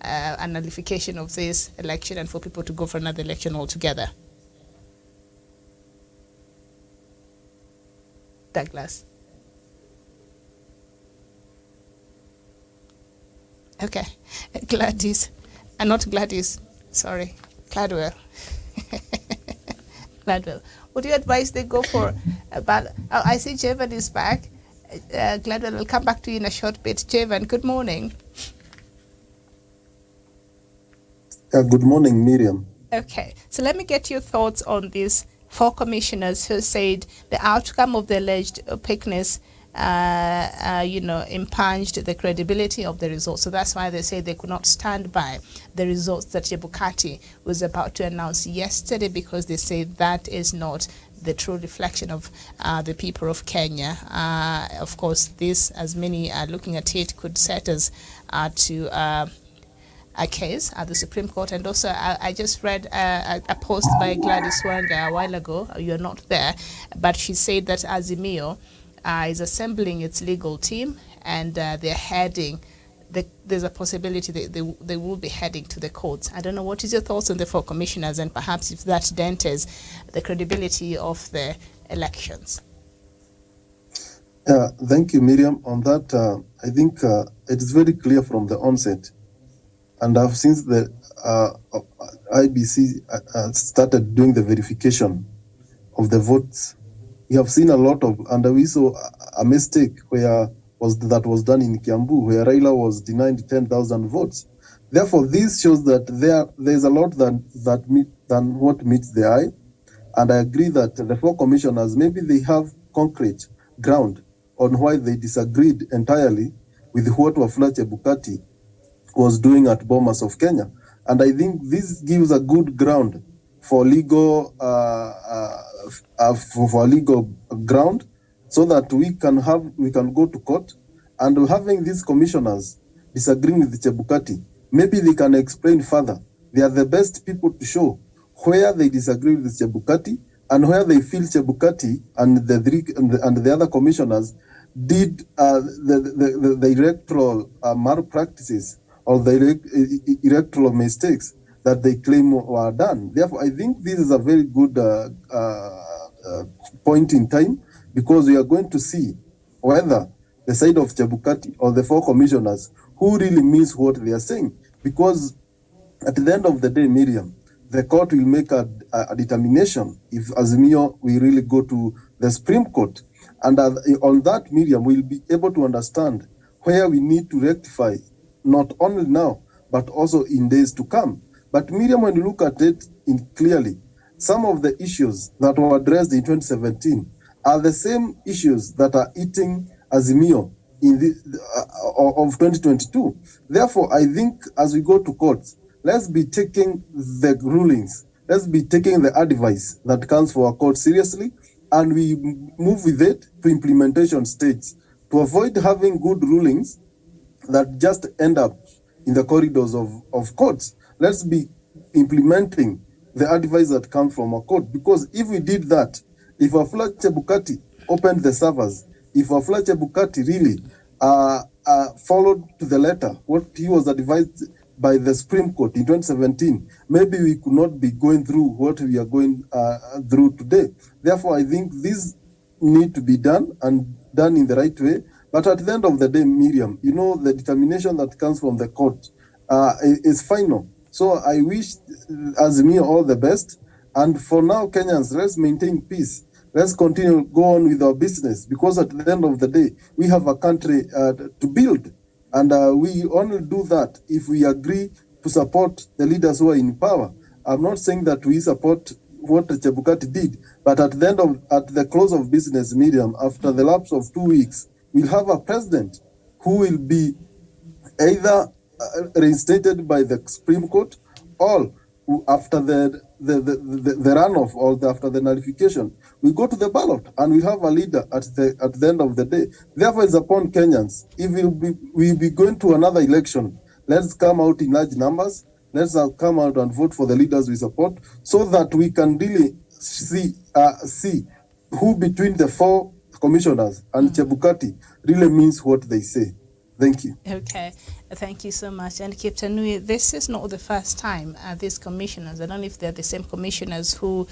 a nullification of this election and for people to go for another election altogether? Douglas. Okay. Gladys. Not Gladys, sorry. Gladwell. Gladwell. Would you advise they go for a ballot? Oh, I see Jevan is back. Gladwell, will come back to you in a short bit. Jevan, good morning. Good morning, Miriam. Okay, so let me get your thoughts on these 4 commissioners who said the outcome of the alleged opaqueness impunged the credibility of the results. So that's why they say they could not stand by the results that Chebukati was about to announce yesterday, because they say that is not the true reflection of the people of Kenya. Of course, this, as many are looking at it, could set us to a case at the Supreme Court. And also, I just read a post by Gladys Wanga a while ago. You're not there, but she said that Azimio is assembling its legal team, and they're heading. There's a possibility they will be heading to the courts. I don't know, what is your thoughts on the 4 commissioners, and perhaps if that dents the credibility of the elections? Thank you, Miriam. On that, I think it is very clear from the onset, and since the IEBC started doing the verification of the votes, we have seen a lot of, and we saw a mistake that was done in Kiambu, where Raila was denied 10,000 votes. Therefore, this shows that there's a lot than what meets the eye. And I agree that the 4 commissioners, maybe they have concrete ground on why they disagreed entirely with what Wafula Chebukati was doing at Bomas of Kenya. And I think this gives a good ground for legal ground, so that we can go to court. And having these commissioners disagreeing with Chebukati, maybe they can explain further. They are the best people to show where they disagree with Chebukati and where they feel Chebukati and the other commissioners did the electoral malpractices or the electoral mistakes that they claim were done. Therefore, I think this is a very good point in time, because we are going to see whether the side of Chebukati or the 4 commissioners who really means what they are saying. Because at the end of the day, Miriam, the court will make a determination if Azimio will really go to the Supreme Court. And on that, Miriam, we'll be able to understand where we need to rectify, not only now, but also in days to come. But Miriam, when you look at it clearly, some of the issues that were addressed in 2017 are the same issues that are eating Azimio of 2022. Therefore, I think as we go to courts, let's be taking the rulings, let's be taking the advice that comes for our court seriously, and we move with it to implementation stage to avoid having good rulings that just end up in the corridors of courts. Let's be implementing the advice that comes from a court, because if we did that, if Wafula Chebukati opened the servers, if Wafula Chebukati really followed to the letter what he was advised by the Supreme Court in 2017, maybe we could not be going through what we are going through today. Therefore, I think this need to be done, and done in the right way. But at the end of the day, Miriam, the determination that comes from the court is final. So I wish Azimio all the best. And for now, Kenyans, let's maintain peace. Let's continue, go on with our business, because at the end of the day, we have a country to build. And we only do that if we agree to support the leaders who are in power. I'm not saying that we support what Chebukati did, but at the close of business, Miriam, after the lapse of 2 weeks, we'll have a president who will be either reinstated by the Supreme Court, or after the runoff, or after the nullification, we go to the ballot and we have a leader at the end of the day. Therefore, it's upon Kenyans. If we'll be going to another election, let's come out in large numbers. Let's come out and vote for the leaders we support, so that we can really see who between the 4 commissioners and Chebukati really means what they say. Thank you. Okay, thank you so much. And Captain Nui, this is not the first time these commissioners, I don't know if they're the same commissioners who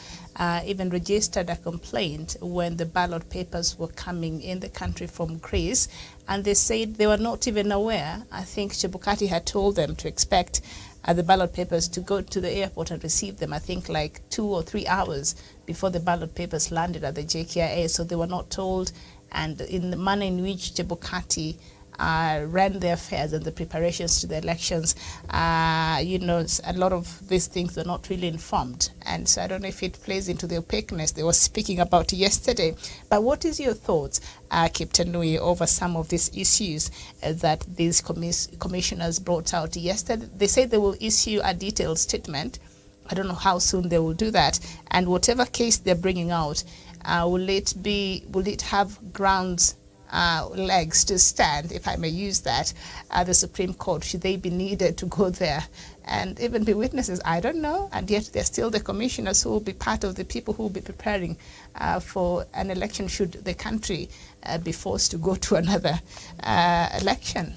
even registered a complaint when the ballot papers were coming in the country from Greece, and they said they were not even aware. I think Chebukati had told them to expect the ballot papers to go to the airport and receive them, I think like 2 or 3 hours before the ballot papers landed at the JKIA, so they were not told. And in the manner in which Chebukati ran their affairs and the preparations to the elections, a lot of these things are not really informed. And so I don't know if it plays into the opaqueness they were speaking about yesterday. But what is your thoughts, Captain Nui, over some of these issues that these commissioners brought out yesterday? They say they will issue a detailed statement. I don't know how soon they will do that. And whatever case they're bringing out, will it have grounds, legs to stand, if I may use that, the Supreme Court? Should they be needed to go there and even be witnesses? I don't know. And yet they're still the commissioners who will be part of the people who will be preparing for an election should the country be forced to go to another election.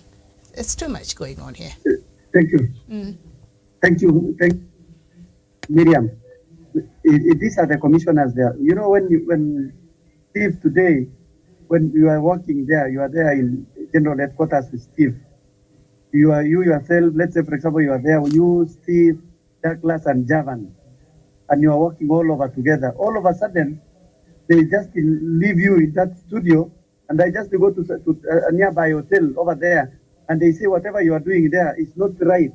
It's too much going on here. Thank you. Thank you, Miriam. These are the commissioners there. You know, when Steve today, when you are working there, you are there in general headquarters with Steve. You yourself, let's say, for example, you are there, you, Steve, Douglas, and Javan, and you are working all over together. All of a sudden, they just leave you in that studio, and they just go to a nearby hotel over there, and they say whatever you are doing there is not right.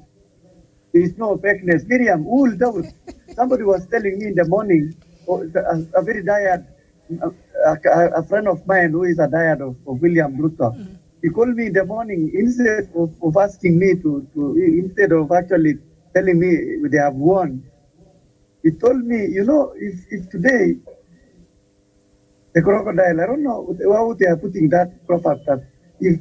There is no opaqueness. Miriam, who will doubt? Somebody was telling me in the morning, a very diehard, a friend of mine who is a diehard of William Ruto. He called me in the morning, instead of asking me instead of actually telling me they have won, he told me, if today the crocodile, I don't know how they are putting that proverb, that if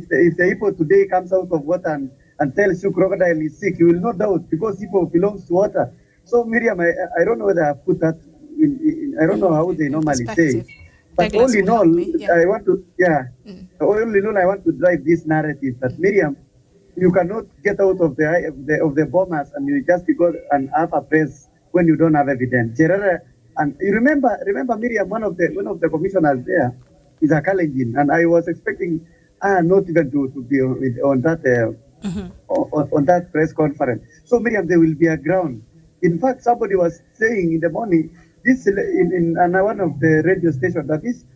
the hippo today comes out of water and tells you crocodile is sick, you will not doubt, because hippo belongs to water. So Miriam, I don't know whether I put that I don't know how they normally say. But all in all, I want to drive this narrative that Miriam, you cannot get out of the bombers and you just go and have a press when you don't have evidence. And you remember Miriam, one of the commissioners there is a Kalenjin, and I was expecting not even to be on that on that press conference. So Miriam, there will be a ground. In fact, somebody was saying in the morning, this in one of the radio stations, that this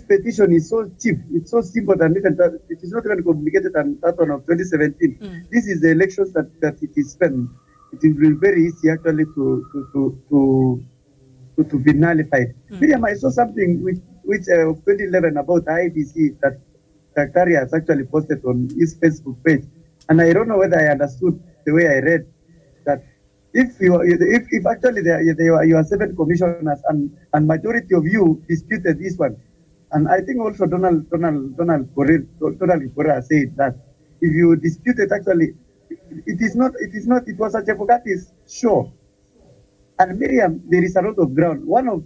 petition is so cheap, it's so simple, and even that it is not even complicated than that one of 2017. This is the elections that it is spent. It will be very easy actually to be nullified. Miriam, I saw something which 2011 about IEBC that Daktari has actually posted on his Facebook page, and I don't know whether I understood the way I read that. If actually you are 7 commissioners and majority of you disputed this one, and I think also Donald Correa said that if you disputed, actually it was a Chebukati's show. And Miriam, there is a lot of ground. One of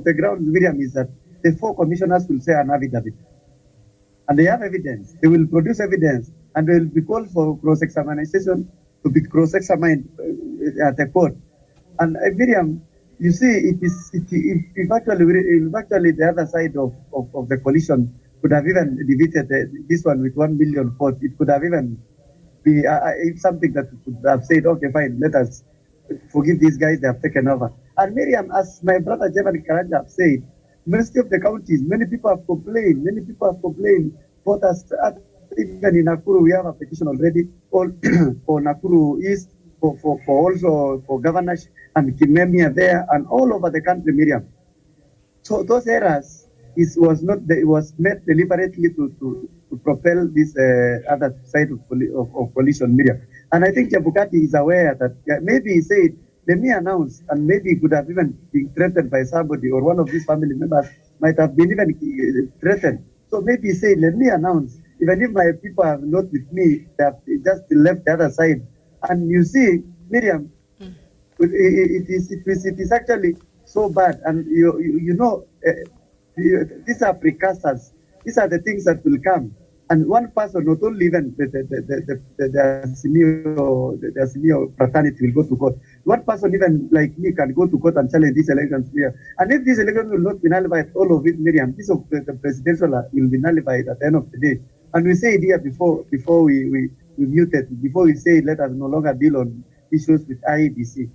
the grounds, Miriam, is that the 4 commissioners will say an affidavit, and they have evidence. They will produce evidence, and they will be called for cross-examination to be cross-examined at the court. And Miriam, you see, if actually the other side of the coalition could have even defeated this one with 1 million votes, it could have even be something that could have said, okay, fine, let us forgive these guys, they have taken over. And Miriam, as my brother Jevan Karanja said, Ministry of the counties, many people have complained. For us, even in Nakuru, we have a petition already for Nakuru East, for also for governors and Kimemia there and all over the country, Miriam. So those errors was made deliberately to propel this other side of coalition, Miriam. And I think Chebukati is aware that maybe he said, let me announce, and maybe he could have even been threatened by somebody, or one of his family members might have been even threatened. So maybe he said, let me announce, even if my people are not with me, they have just left the other side. And you see, Miriam, it is actually so bad. And you know, these are precursors. These are the things that will come. And one person, not only even the senior fraternity will go to court. One person, even like me, can go to court and challenge these elections here. And if these elections will not be nullified, all of it, Miriam, this of the presidential will be nullified at the end of the day. And we say it here before we muted, before we say let us no longer deal on issues with IEBC.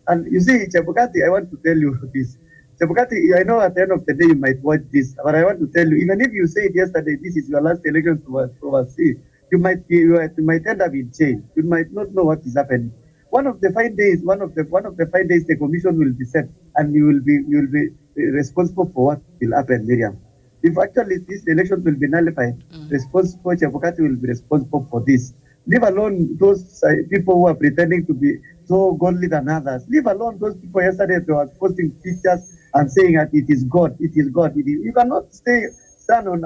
And you see, Chebukati, I want to tell you this. Chebukati, I know at the end of the day you might watch this, but I want to tell you, even if you said yesterday this is your last election to oversee, you might end up in jail. You might not know what is happening. One of the fine days, the commission will be set, and you will be responsible for what will happen, Miriam. If actually this election will be nullified, responsible Chebukati will be responsible for this. Leave alone those people who are pretending to be so godly than others. Leave alone those people yesterday who are posting pictures and saying that it is God. You cannot stand on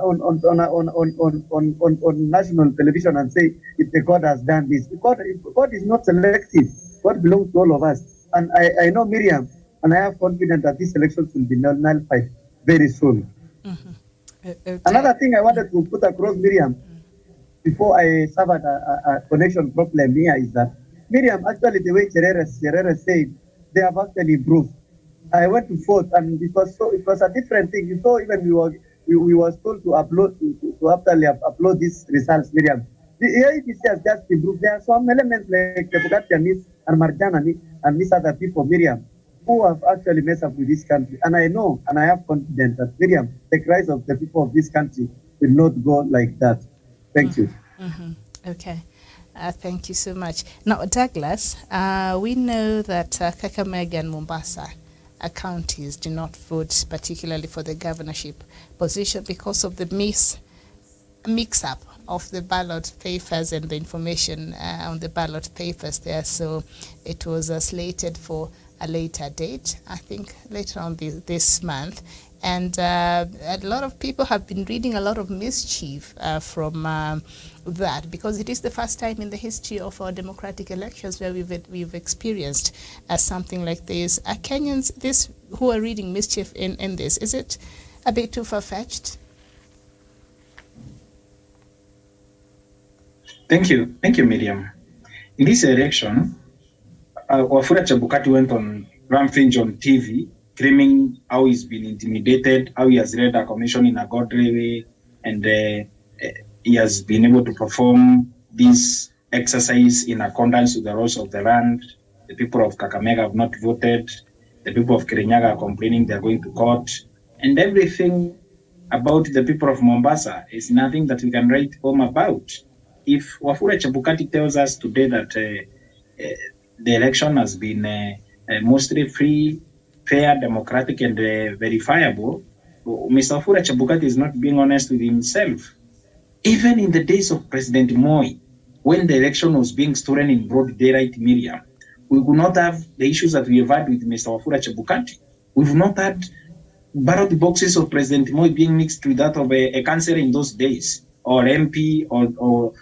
national television and say if the God has done this. God is not selective. God belongs to all of us. And I know, Miriam, and I have confidence that these elections will be nullified very soon. Okay. Another thing I wanted to put across, Miriam, before I suffered a connection problem here is that, Miriam, actually the way Cherere said, they have actually improved. I went to vote, and it was a different thing. You saw, even we was told to upload upload these results, Miriam. The IEBC has just improved. There are some elements like Chebukati and Marjan and these other people, Miriam, who have actually messed up with this country. And I know, and I have confidence that, Miriam, the cries of the people of this country will not go like that. Thank you. Okay. Thank you so much. Now, Douglas, we know that Kakamega and Mombasa counties do not vote particularly for the governorship position because of the mix-up of the ballot papers and the information on the ballot papers there. So it was slated for a later date, I think later on this month. And a lot of people have been reading a lot of mischief from that, because it is the first time in the history of our democratic elections where we've experienced something like this. Are Kenyans who are reading mischief in this, is it a bit too far-fetched? Thank you, Miriam. In this election, Wafula Chebukati went on rampage on TV, claiming how he's been intimidated, how he has led a commission in a godly way, and he has been able to perform this exercise in accordance with the rules of the land. The people of Kakamega have not voted. The people of Kirinyaga are complaining they're going to court. And everything about the people of Mombasa is nothing that we can write home about. If Wafula Chebukati tells us today that the election has been mostly free, fair, democratic, and verifiable, Mr. Wafula Chebukati is not being honest with himself. Even in the days of President Moi, when the election was being stolen in broad daylight, Miriam, we could not have the issues that we have had with Mr. Wafula Chebukati. We've not had ballot boxes of President Moi being mixed with that of a councillor in those days, or MP, or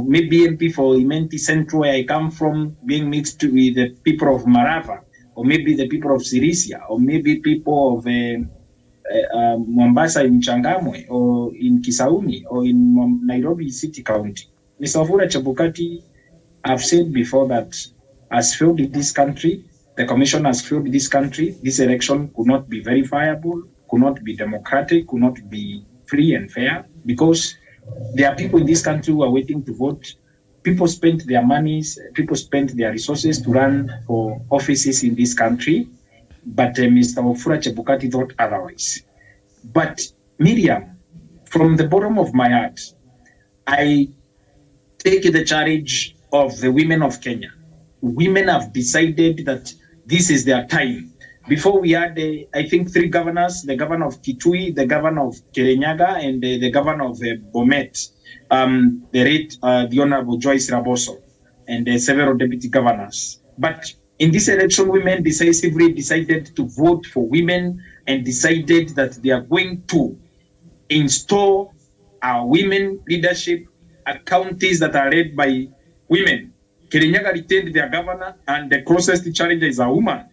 maybe MP for Imenti Central, where I come from, being mixed with the people of Marava, or maybe the people of Sirisia, or maybe people of Mombasa in Changamwe, or in Kisauni, or in Nairobi City County. Mr. Wafula Chebukati, I've said before that has failed in this country. The commission has failed this country. This election could not be verifiable, could not be democratic, could not be free and fair, because there are people in this country who are waiting to vote. People spent their monies, people spent their resources to run for offices in this country, but Mr. Wafula Chebukati thought otherwise. But Miriam, from the bottom of my heart, I take the charge of the women of Kenya. Women have decided that this is their time. Before we had, I think, 3 governors, the governor of Kitui, the governor of Kirinyaga, and the governor of Bomet, the Honorable Joyce Raboso, and several deputy governors. But in this election, women decisively decided to vote for women and decided that they are going to install women leadership counties that are led by women. Kirinyaga retained their governor, and the closest challenger is a woman.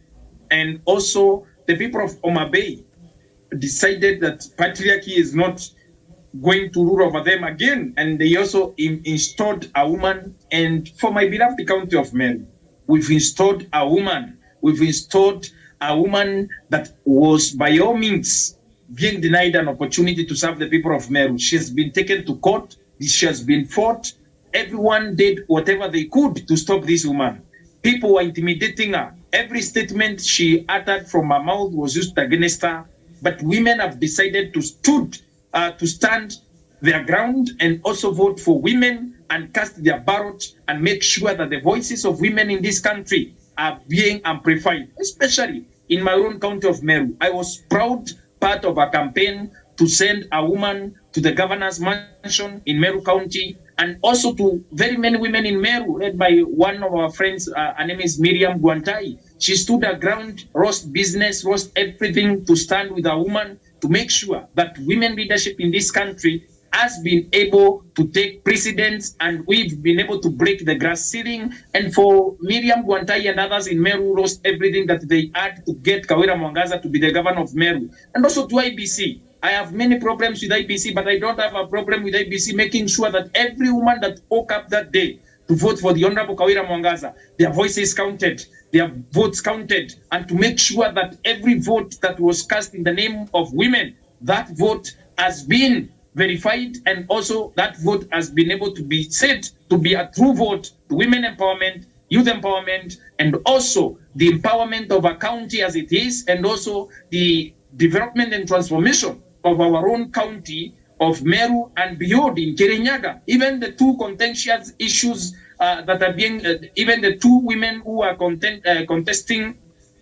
And also, the people of Homa Bay decided that patriarchy is not going to rule over them again, and they also installed a woman. And for my beloved county of Meru, we've installed a woman. We've installed a woman that was by all means being denied an opportunity to serve the people of Meru. She has been taken to court. She has been fought. Everyone did whatever they could to stop this woman. People were intimidating her. Every statement she uttered from her mouth was used against her. But women have decided to stand their ground and also vote for women and cast their ballot and make sure that the voices of women in this country are being amplified, especially in my own county of Meru. I was proud part of a campaign to send a woman to the governor's mansion in Meru County, and also to very many women in Meru, led by one of our friends. Her name is Miriam Guantai. She stood her ground, lost business, lost everything to stand with a woman to make sure that women leadership in this country has been able to take precedence, and we've been able to break the glass ceiling. And for Miriam Guantai and others in Meru lost everything that they had to get Kawira Mwangaza to be the governor of Meru. And also to IEBC. I have many problems with IEBC, but I don't have a problem with IEBC making sure that every woman that woke up that day to vote for the Honorable Kawira Mwangaza, their voices counted, their votes counted, and to make sure that every vote that was cast in the name of women, that vote has been verified, and also that vote has been able to be said to be a true vote to women empowerment, youth empowerment, and also the empowerment of a county as it is, and also the development and transformation of our own county of Meru and beyond in Kirinyaga. Even the 2 contentious issues that are being, even the 2 women who are contesting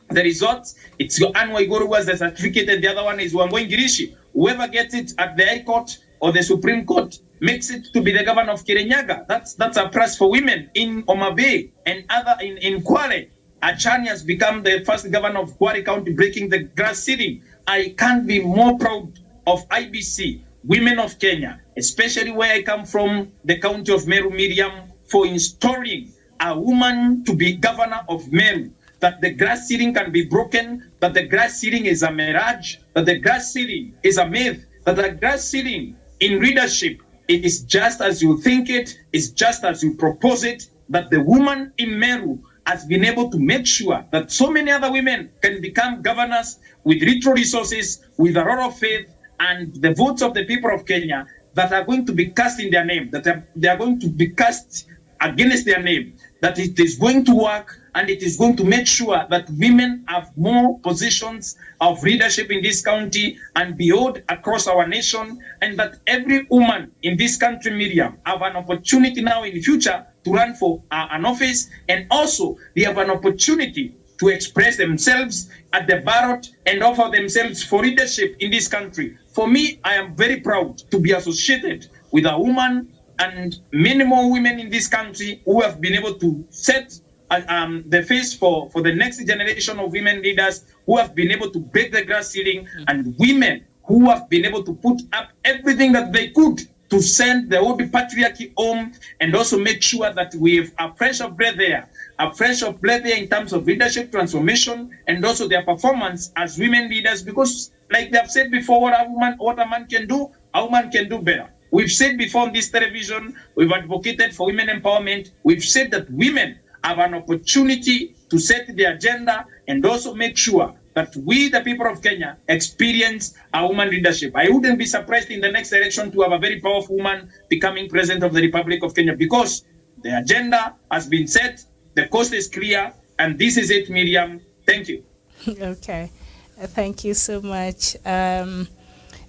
the results, it's your Anne Waiguru who has the certificate, and the other one is Wangoi Ngirishi. Whoever gets it at the High Court or the Supreme Court makes it to be the governor of Kirinyaga. That's a prize for women in Homa Bay and other in Kwale. Achani has become the first governor of Kwale County, breaking the glass ceiling. I can't be more proud of IEBC, women of Kenya, especially where I come from, the county of Meru, Miriam, for installing a woman to be governor of Meru. That the glass ceiling can be broken, that the glass ceiling is a mirage, that the glass ceiling is a myth, that the glass ceiling in leadership, it is just as you think it, is just as you propose it, that the woman in Meru has been able to make sure that so many other women can become governors with little resources, with a lot of faith, and the votes of the people of Kenya that are going to be cast in their name, that they are going to be cast against their name, that it is going to work, and it is going to make sure that women have more positions of leadership in this county and beyond across our nation, and that every woman in this country, Miriam, have an opportunity now in the future to run for an office, and also they have an opportunity to express themselves at the ballot and offer themselves for leadership in this country. For me, I am very proud to be associated with a woman and many more women in this country who have been able to set the face for the next generation of women leaders who have been able to break the glass ceiling, and women who have been able to put up everything that they could to send the old patriarchy home, and also make sure that we have a fresh of breath there, in terms of leadership transformation, and also their performance as women leaders. Because like they have said before, what a man can do, a woman can do better. We've said before on this television, we've advocated for women empowerment. We've said that women have an opportunity to set the agenda and also make sure that we, the people of Kenya, experience a woman leadership. I wouldn't be surprised in the next election to have a very powerful woman becoming president of the Republic of Kenya, because the agenda has been set, the coast is clear, and this is it, Miriam. Thank you. Okay. Thank you so much.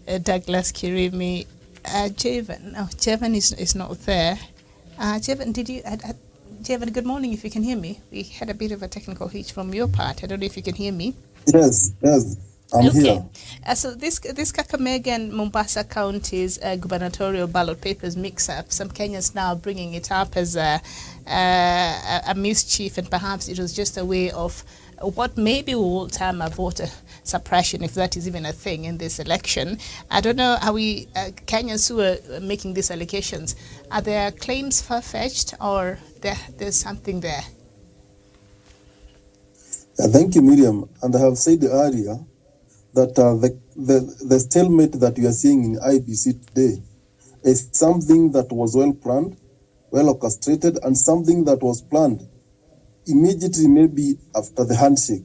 Douglas Kirimi. Jevan is not there. Jevan, Jevan, good morning, if you can hear me. We had a bit of a technical hitch from your part. I don't know if you can hear me. Yes, I'm here. So this Kakamega and Mombasa counties gubernatorial ballot papers mix-up, some Kenyans now bringing it up as a mischief, and perhaps it was just a way of what maybe we will term a voter suppression, if that is even a thing in this election. I don't know how Kenyans who are making these allegations, are their claims far-fetched, or there's something there? Thank you, Miriam. And I have said earlier that the stalemate that we are seeing in IEBC today is something that was well planned, well orchestrated, and something that was planned immediately, maybe after the handshake,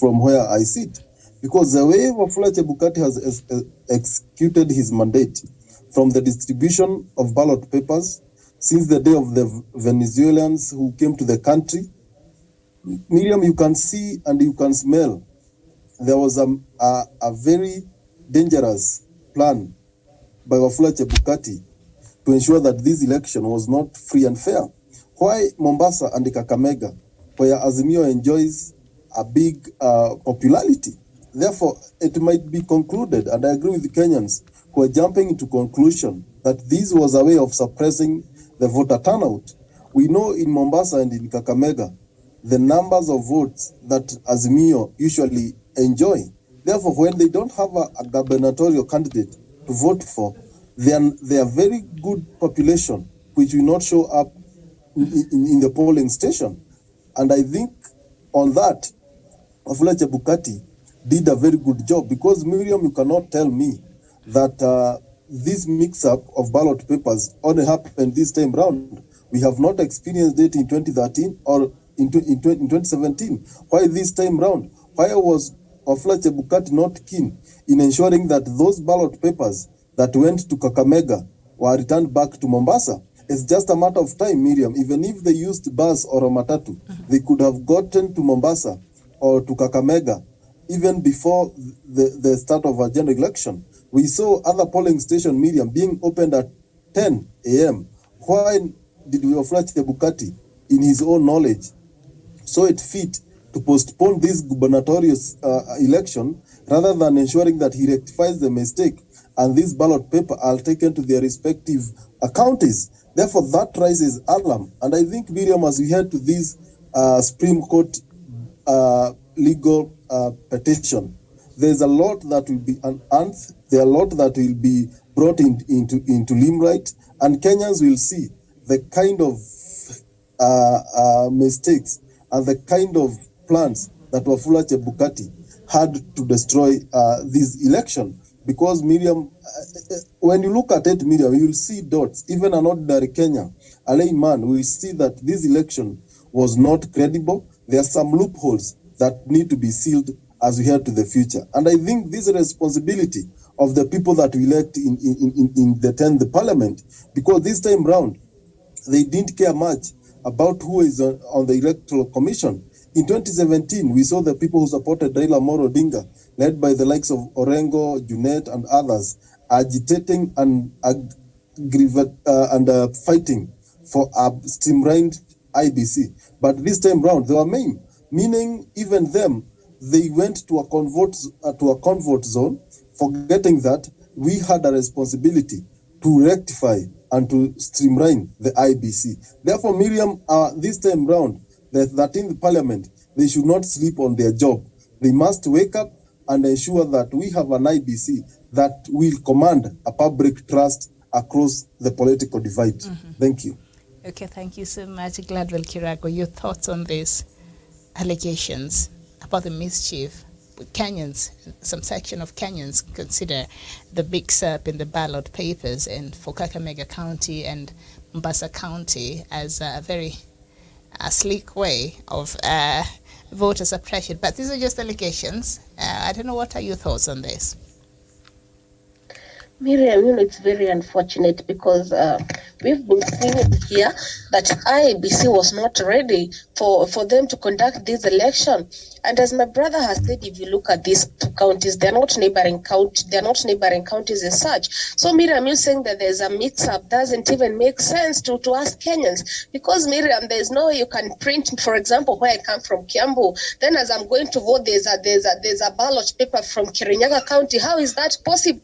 from where I sit. Because the way Wafula Chebukati has executed his mandate from the distribution of ballot papers since the day of the Venezuelans who came to the country, Miriam, you can see and you can smell there was a very dangerous plan by Wafula Chebukati to ensure that this election was not free and fair. Why Mombasa and Kakamega, where Azimio enjoys a big popularity? Therefore, it might be concluded, and I agree with the Kenyans who are jumping into conclusion that this was a way of suppressing the voter turnout. We know in Mombasa and in Kakamega, the numbers of votes that Azimio usually enjoy. Therefore, when they don't have a gubernatorial candidate to vote for, they are very good population, which will not show up in the polling station. And I think on that, Wafula Chebukati did a very good job, because Miriam, you cannot tell me that this mix-up of ballot papers only happened this time round. We have not experienced it in 2013 or in 2017. Why this time round? Why was Wafula Chebukati not keen in ensuring that those ballot papers that went to Kakamega were returned back to Mombasa? It's just a matter of time, Miriam. Even if they used bus or a matatu, they could have gotten to Mombasa or to Kakamega even before the start of a general election. We saw other polling station, Miriam, being opened at 10 a.m. Why did Wafula Chebukati, in his own knowledge, saw it fit to postpone this gubernatorial election rather than ensuring that he rectifies the mistake and this ballot paper are taken to their respective counties? Therefore, that raises alarm. And I think, Miriam, as we head to this Supreme Court legal petition, there's a lot that will be unearthed, there are a lot that will be brought into limelight, and Kenyans will see the kind of mistakes and the kind of plans that Wafula Chebukati had to destroy this election. Because, Miriam, when you look at it, Miriam, you will see dots. Even an ordinary Kenyan, a layman, will see that this election was not credible. There are some loopholes that need to be sealed as we head to the future. And I think this is a responsibility of the people that we elect in the 10th parliament, because this time round, they didn't care much about who is on the electoral commission. In 2017, we saw the people who supported Raila Odinga, led by the likes of Orengo, Junet, and others, agitating and fighting for a streamlined IEBC. But this time round, they were meaning even them, they went to a convert zone, forgetting that we had a responsibility to rectify and to streamline the IEBC. Therefore, Miriam, this time round, the 13th parliament, they should not sleep on their job. They must wake up and ensure that we have an IEBC that will command a public trust across the political divide. Thank you. Okay, thank you so much, Gladwell Kirago. Your thoughts on these allegations about the mischief Kenyans, some section of Kenyans consider the big SERP in the ballot papers and for Kakamega County and Mombasa County as a very sleek way of voter suppression. But these are just allegations. I don't know, what are your thoughts on this? Miriam, it's very unfortunate because we've been seeing it here that IEBC was not ready for them to conduct this election. And as my brother has said, if you look at these two counties, they're not neighboring counties as such. So Miriam, you saying that there's a mix-up doesn't even make sense to us Kenyans, because Miriam, there's no way you can print, for example, where I come from, Kiambu, then as I'm going to vote, there's a ballot paper from Kirinyaga County. How is that possible?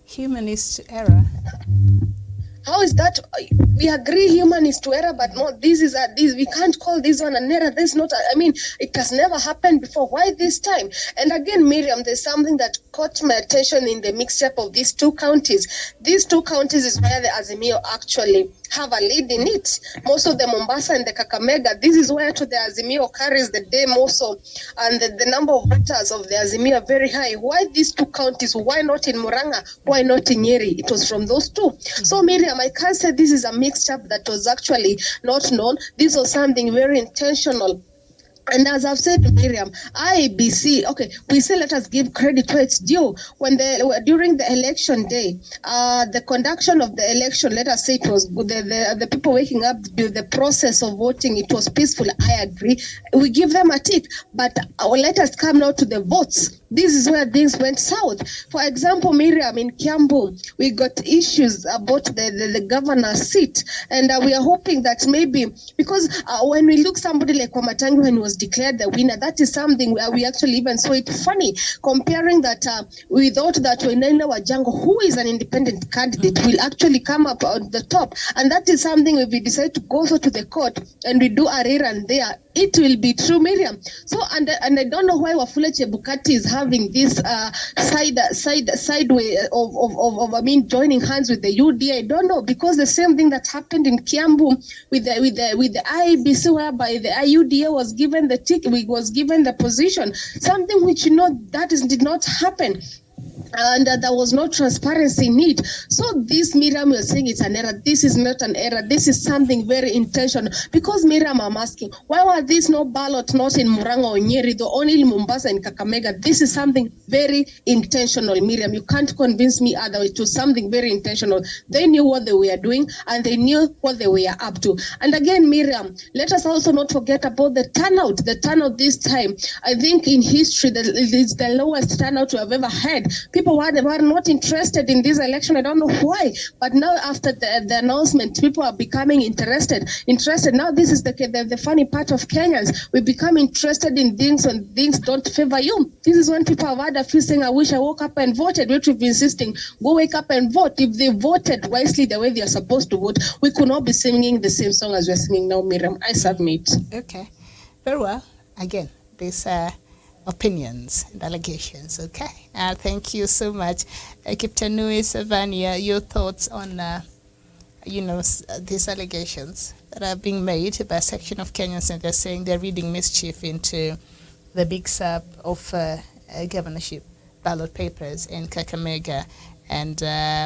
Human is to error. How is that? We agree human is to error, but no, this. We can't call this one an error. This not. It has never happened before. Why this time? And again, Miriam, there's something that caught my attention in the mix-up of these two counties. These two counties is where the Azimio actually have a lead in it. Most of the Mombasa and the Kakamega, this is where to the Azimio carries the day also, and the number of voters of the Azimio are very high. Why these two counties? Why not in Murang'a? Why not in Nyeri? It was from those two. So Miriam, I can't say this is a mixed-up that was actually not known. This was something very intentional. And as I've said, Miriam, IEBC, okay, we say let us give credit where it's due. During the election day, the conduction of the election, let us say it was good. The people waking up, the process of voting, it was peaceful. I agree. We give them a tick. But let us come now to the votes. This is where things went south. For example, Miriam, in Kiambu, we got issues about the governor's seat. And we are hoping that maybe, because when we look somebody like Wamatangi when he was declared the winner, that is something where we actually even saw it funny, comparing that we thought that Wainaina Wajango, who is an independent candidate, will actually come up on the top. And that is something if we decide to go to the court and we do a rerun there, it will be true, Miriam. So, and I don't know why Wafula Chebukati is having this sideway of joining hands with the UD. I don't know, because the same thing that happened in Kiambu with the IEBC, whereby the IUDA was given the ticket, was given the position, something which did not happen. And there was no transparency need. So this, Miriam, you're saying it's an error. This is not an error. This is something very intentional. Because, Miriam, I'm asking, why were these no ballot not in Murang'a or Nyeri, though only in Mombasa and Kakamega? This is something very intentional, Miriam. You can't convince me otherwise. It was something very intentional. They knew what they were doing and they knew what they were up to. And again, Miriam, let us also not forget about the turnout. The turnout this time, I think in history, it is the lowest turnout we have ever had. People were not interested in this election. I don't know why, but now after the announcement, people are becoming interested. Now this is the funny part of Kenyans. We become interested in things when things don't favor you. This is when people have had a few saying, I wish I woke up and voted, which we've been insisting, go wake up and vote. If they voted wisely the way they are supposed to vote, we could not be singing the same song as we're singing now, Miriam. I submit. Okay, very well. Again, these opinions and allegations. Okay, thank you so much, Kiptanui Savania. Your thoughts on these allegations that are being made by a section of Kenyans, and they're saying they're reading mischief into the mix-up of governorship ballot papers in Kakamega and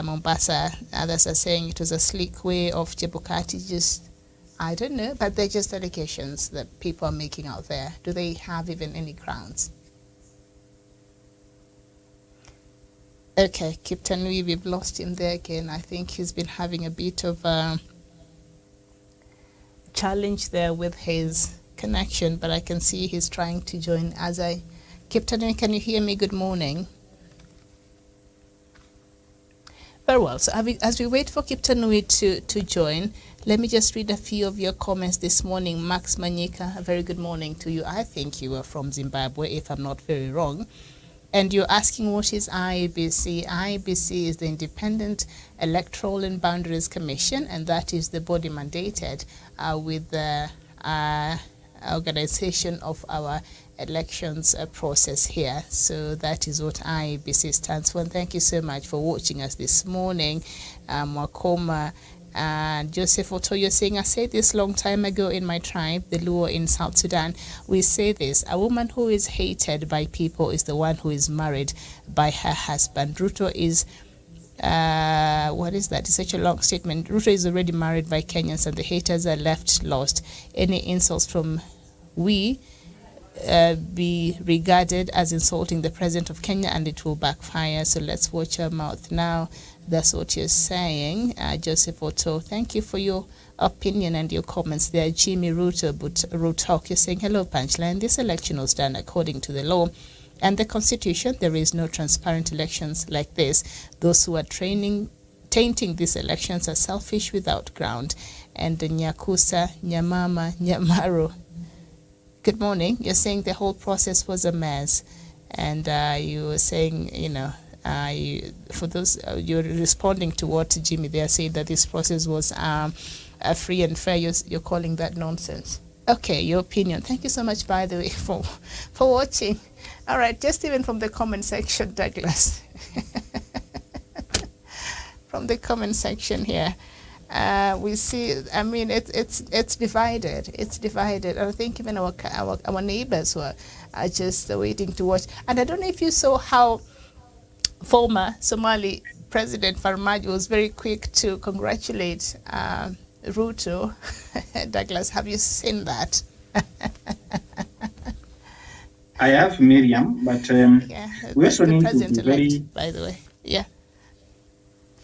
Mombasa. Others are saying it was a sleek way of Chebukati, just I don't know, but they're just allegations that people are making out there. Do they have even any grounds? Okay, Kiptanui, we've lost him there again. I think he's been having a bit of a challenge there with his connection, but I can see he's trying to join Kiptanui, can you hear me? Good morning. Very well. So as we wait for Kiptanui to join, let me just read a few of your comments this morning. Max Manyika, a very good morning to you. I think you are from Zimbabwe, if I'm not very wrong. And you're asking, what is IEBC? IEBC is the Independent Electoral and Boundaries Commission, and that is the body mandated with the organization of our elections process here. So that is what IEBC stands for. And thank you so much for watching us this morning. Wakoma Joseph Otoyo saying, I said this long time ago in my tribe, the Luo in South Sudan. We say this: a woman who is hated by people is the one who is married by her husband. Ruto is what is that? It's such a long statement. Ruto is already married by Kenyans, and the haters are left lost. Any insults from we be regarded as insulting the president of Kenya, and it will backfire. So let's watch our mouth now. That's what you're saying. Joseph Otto, thank you for your opinion and your comments there. Jimmy Ruto, but Ruto, you're saying, hello, Punchline. This election was done according to the law and the constitution. There is no transparent elections like this. Those who are tainting these elections are selfish without ground. And Nyakusa, Nyamama, Nyamaro, good morning. You're saying the whole process was a mess. And you were saying, for those, you're responding to what Jimmy there said, that this process was free and fair. You're calling that nonsense. Okay, your opinion. Thank you so much, by the way, for watching. All right, just even from the comment section, Douglas. From the comment section here, we see, I mean, it's divided. It's divided. I think even our neighbors are just waiting to watch. And I don't know if you saw how former Somali President Farmajo was very quick to congratulate Ruto. Douglas, have you seen that? I have, Miriam, but we also need to be very, by the way. Yeah.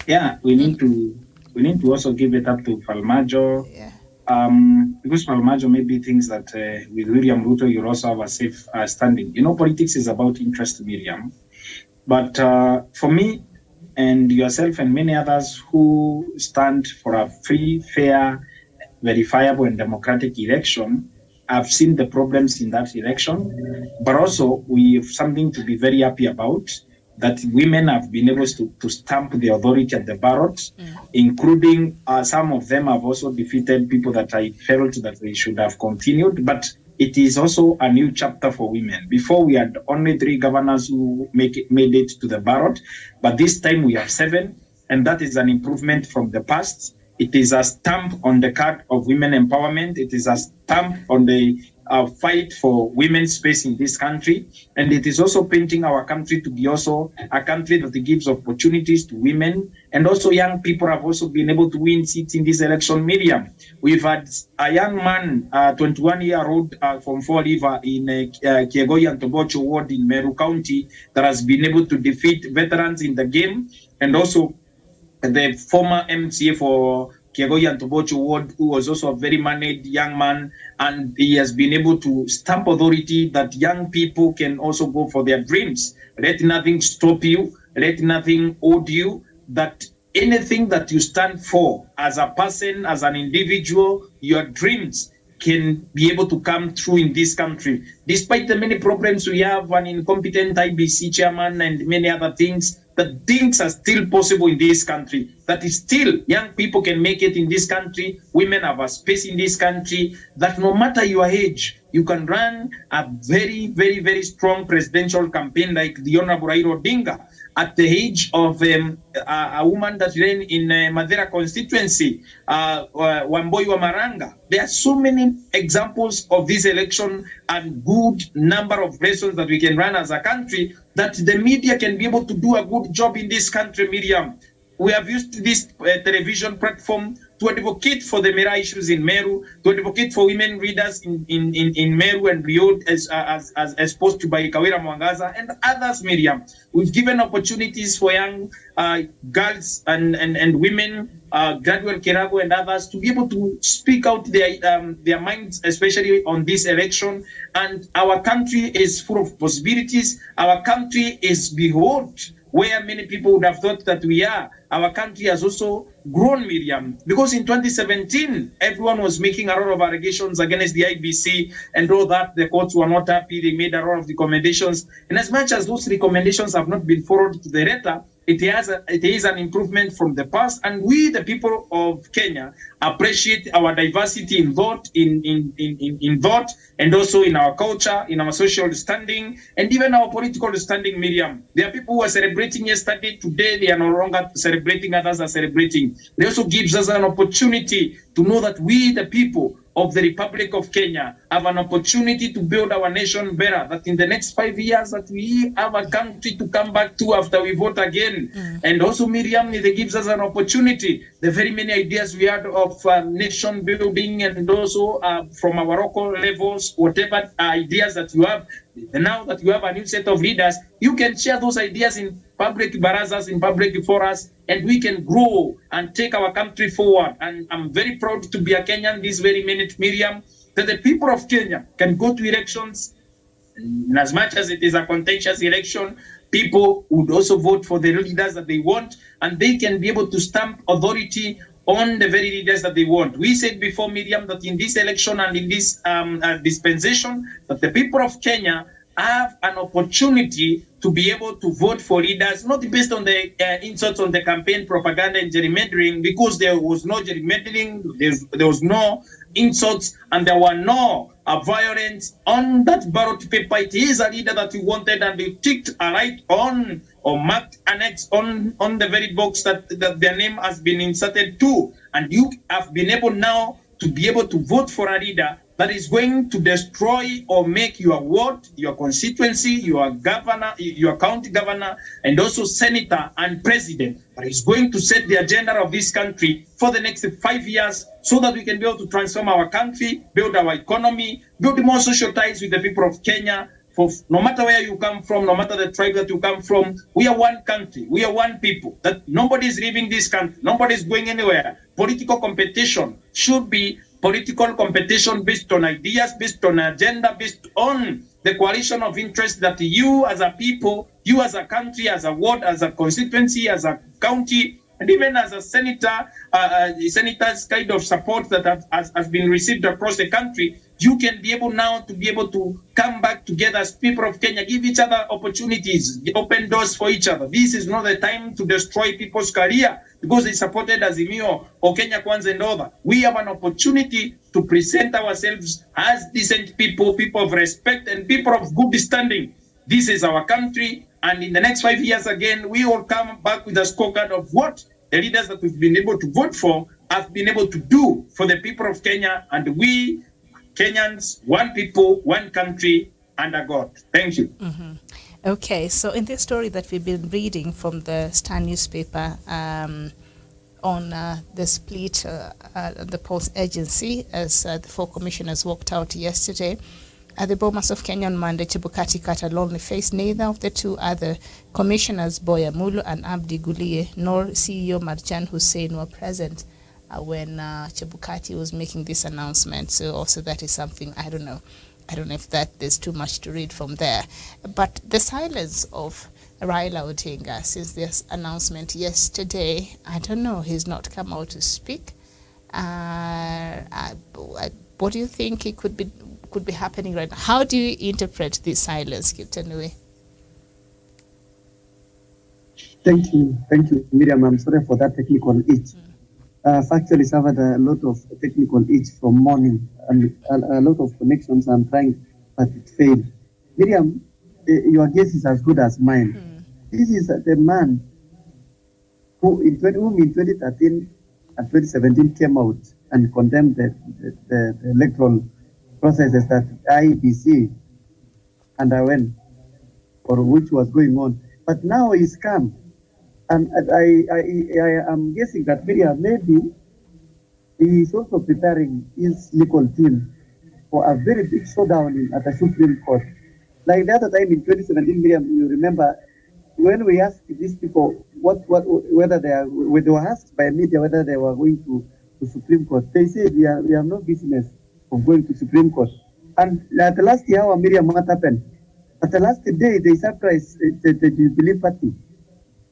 Yeah, we need to also give it up to Farmajo. Yeah. Because Farmajo maybe thinks that with William Ruto you'll also have a safe standing. Politics is about interest, Miriam. But for me and yourself and many others who stand for a free, fair, verifiable and democratic election, I've seen the problems in that election, but also we have something to be very happy about, that women have been able to stamp the authority at the ballot, including some of them have also defeated people that I felt that they should have continued. But it is also a new chapter for women. Before we had only 3 governors who made it to the ballot, but this time we have 7, and that is an improvement from the past. It is a stamp on the card of women empowerment. It is a stamp on the fight for women's space in this country. And it is also painting our country to be also a country that gives opportunities to women. And also young people have also been able to win seats in this election, Miriam. We've had a young man, 21-year-old from Fall River in Kiegoi and Tobocho ward in Meru County, that has been able to defeat veterans in the game. And also the former MCA for Kiegoi and Tobocho ward, who was also a very managed young man, and he has been able to stamp authority that young people can also go for their dreams. Let nothing stop you, let nothing hold you, that anything that you stand for as a person, as an individual, your dreams can be able to come through in this country. Despite the many problems we have, an incompetent IEBC chairman and many other things, that things are still possible in this country, that is still young people can make it in this country, women have a space in this country, that no matter your age, you can run a very, very, very strong presidential campaign like the Honorable Raila Odinga at the age of a woman that ran in Madera constituency, Wamboi Wamaranga. There are so many examples of this election and good number of lessons that we can run as a country, that the media can be able to do a good job in this country, Miriam. We have used this television platform to advocate for the Mera issues in Meru, to advocate for women leaders in Meru and beyond, as exposed to by Kawira Mwangaza and others, Miriam. We've given opportunities for young girls and women, Gradual Kerago and others, to be able to speak out their minds, especially on this election. And our country is full of possibilities. Our country is behold where many people would have thought that we are. Our country has also grown, Miriam, because in 2017, everyone was making a lot of allegations against the IEBC and all that. The courts were not happy. They made a lot of recommendations. And as much as those recommendations have not been followed to the letter, it is an improvement from the past. And we, the people of Kenya, appreciate our diversity in thought, in thought, and also in our culture, in our social standing, and even our political standing, Miriam. There are people who are celebrating yesterday. Today, they are no longer celebrating. Others are celebrating. It also gives us an opportunity to know that we, the people, of the Republic of Kenya have an opportunity to build our nation better, that in the next 5 years that we have a country to come back to after we vote again. And also, Miriam, it gives us an opportunity. The very many ideas we had of nation building, and also from our local levels, whatever ideas that you have, now that you have a new set of leaders, you can share those ideas in public barazas, in public forums, and we can grow and take our country forward. And I'm very proud to be a Kenyan this very minute, Miriam, that the people of Kenya can go to elections. And as much as it is a contentious election, people would also vote for the leaders that they want, and they can be able to stamp authority on the very leaders that they want. We said before, Miriam, that in this election and in this dispensation, that the people of Kenya have an opportunity to be able to vote for leaders, not based on the insults on the campaign propaganda and gerrymandering, because there was no gerrymandering, there was no insults, and there were no violence on that ballot paper. It is a leader that you wanted, and they ticked a right on or marked an X on the very box that their name has been inserted to. And you have been able now to be able to vote for a leader that is going to destroy or make your ward, your constituency, your governor, your county governor, and also senator and president, but is going to set the agenda of this country for the next 5 years, so that we can be able to transform our country, build our economy, build more social ties with the people of Kenya. For no matter where you come from, no matter the tribe that you come from, we are one country, we are one people, that nobody is leaving this country, nobody is going anywhere. Political competition should be political competition based on ideas, based on agenda, based on the coalition of interest that you as a people, you as a country, as a ward, as a constituency, as a county, and even as a senator, senators kind of support that has been received across the country, you can be able now to be able to come back together as people of Kenya, give each other opportunities, open doors for each other. This is not the time to destroy people's career because they supported Azimio or Kenya Kwanza and other. We have an opportunity to present ourselves as decent people, people of respect, and people of good standing. This is our country, and in the next 5 years again, we will come back with a scorecard of what the leaders that we've been able to vote for have been able to do for the people of Kenya, and we Kenyans, one people, one country, under God. Thank you. Okay, so in this story that we've been reading from the Star newspaper on the split, the Pulse agency, as the 4 commissioners walked out yesterday, at the Bomas of Kenya on Monday, Chebukati cut a lonely face. Neither of the 2 other commissioners, Boya Mulu and Abdi Gulie, nor CEO Marjan Hussein were present when Chebukati was making this announcement. So also that is something, I don't know if there's too much to read from there. But the silence of Raila Odinga since this announcement yesterday, I don't know, he's not come out to speak. What do you think it could be happening right now? How do you interpret this silence, Kitanui? Thank you, Miriam. I'm sorry for that technical itch. I've actually suffered a lot of technical itch from morning and a lot of connections I'm trying, but it failed. Miriam, your guess is as good as mine. This is the man whom in 2013 and 2017 came out and condemned the electoral processes that IEBC underwent, or which was going on. But now he's come. And I am guessing that maybe he is also preparing his legal team for a very big showdown at the Supreme Court. Like the other time in 2017, Miriam, you remember when we asked these people whether they were asked by media whether they were going to Supreme Court, they said we have no business of going to Supreme Court. And at the last hour, Miriam, what happened? At the last day, they surprised the Jubilee Party.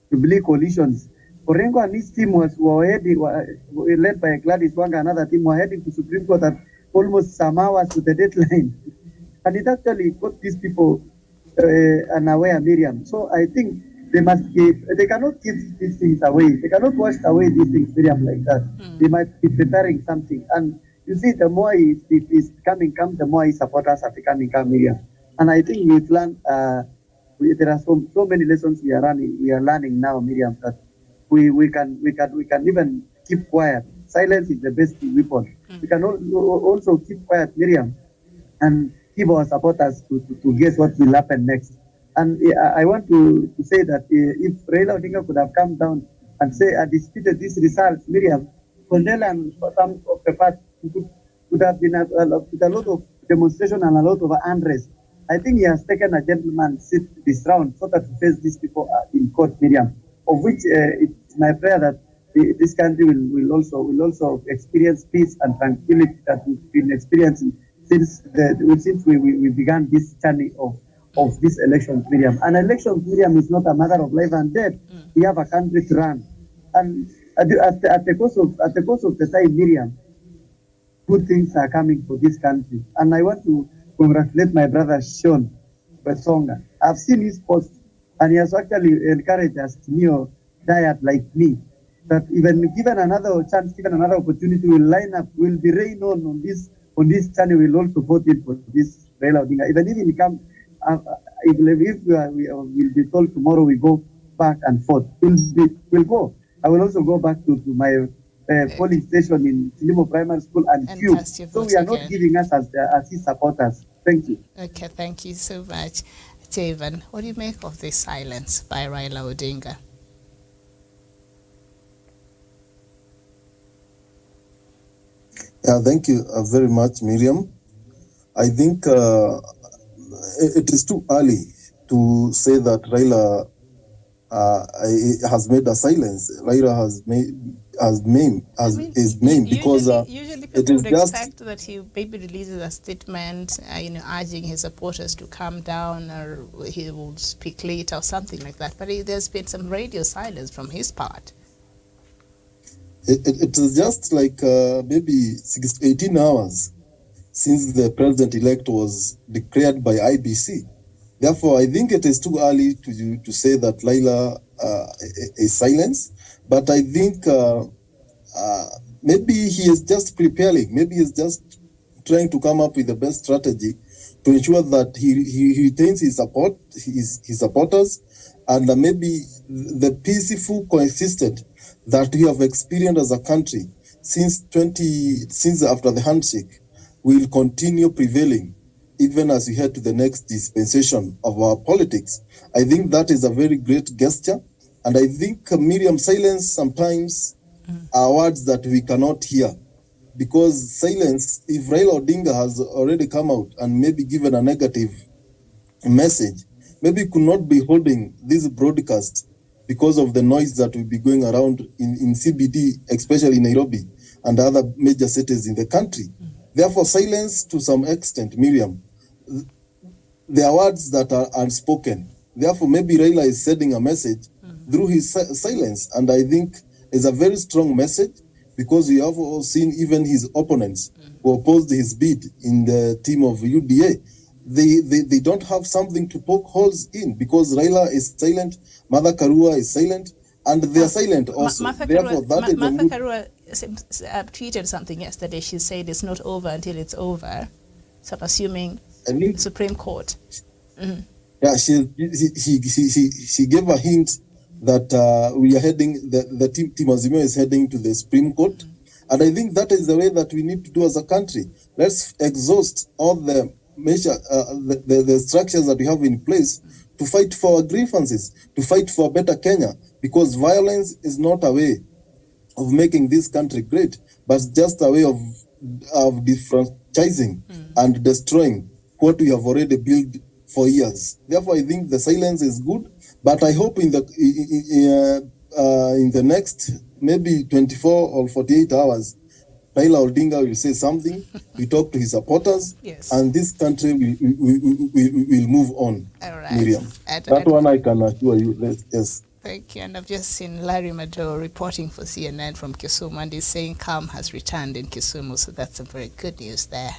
Jubilee coalitions. Orengo and his team were led by Gladys Wanga, another team, were heading to Supreme Court at almost some hours to the deadline. And it actually got these people unaware, Miriam. So I think they cannot give these things away. They cannot wash away these things, Miriam, like that. They might be preparing something. And you see, the more it is coming, the more his supporters are becoming come, Miriam. And I think we've learned, there are so many lessons we are learning now, Miriam, that we can even keep quiet. Silence is the best weapon. We can also keep quiet, Miriam, and give our supporters to guess what will happen next. And I want to say that if Raila Odinga could have come down and say, I disputed these results, Miriam, Cornell and some of the parts could have been with a lot of demonstration and a lot of unrest. I think he has taken a gentleman's seat this round so that to face these people in court, Miriam, of which it's my prayer that this country will also experience peace and tranquility that we've been experiencing since we began this journey of this election, Miriam. An election, Miriam, is not a matter of life and death. We have a country to run, and at the course of the time, Miriam, good things are coming for this country. And I want to congratulate my brother Sean Besonga. I've seen his post, and he has actually encouraged us to new diet like me. That even given another chance, given another opportunity, we'll line up, we'll be rain on this channel, we'll also vote in for this Raila Odinga. Even if he comes, if we will be told tomorrow we go back and forth, we'll go. I will also go back to my polling station in Tilimo Primary School and queue. So we are not giving us as his supporters. Thank you. Okay, thank you so much. Javan, what do you make of this silence by Raila Odinga? Thank you very much, Miriam. I think it is too early to say that Raila has made a silence. Raila is named because usually people would expect that he maybe releases a statement, urging his supporters to calm down, or he will speak later or something like that. But there's been some radio silence from his part. It is just like maybe 18 hours since the president-elect was declared by IEBC. Therefore, I think it is too early to say that Raila is silenced. But I think maybe he is just preparing. Maybe he is just trying to come up with the best strategy to ensure that he retains his supporters, and maybe the peaceful coexistence that we have experienced as a country since after the handshake will continue prevailing even as we head to the next dispensation of our politics. I think that is a very great gesture, and I think Miriam, silence sometimes are words that we cannot hear, because silence, if Raila Odinga has already come out and maybe given a negative message, maybe could not be holding this broadcast because of the noise that will be going around in CBD, especially Nairobi and other major cities in the country. Therefore, silence to some extent, Miriam, there are words that are unspoken. Therefore, maybe Raila is sending a message through his silence, and I think it's a very strong message, because we have all seen even his opponents who opposed his bid in the team of UDA. They don't have something to poke holes in, because Raila is silent, Martha Karua is silent, and they are silent also. Martha Karua tweeted something yesterday. She said it's not over until it's over. So I'm assuming Supreme Court. Mm-hmm. Yeah, she gave a hint that we are heading, the team Azimio is heading to the Supreme Court. And I think that is the way that we need to do as a country. Let's exhaust all the measure, the structures that we have in place to fight for our grievances, to fight for a better Kenya, because violence is not a way of making this country great, but just a way of defranchising and destroying what we have already built for years. Therefore, I think the silence is good, but I hope in the next maybe 24 or 48 hours, Raila Odinga will say something, we talk to his supporters, yes, and this country will move on. All right. Miriam. That one I can assure you. Yes. Thank you. And I've just seen Larry Mado reporting for CNN from Kisumu, and he's saying calm has returned in Kisumu, so that's some very good news there.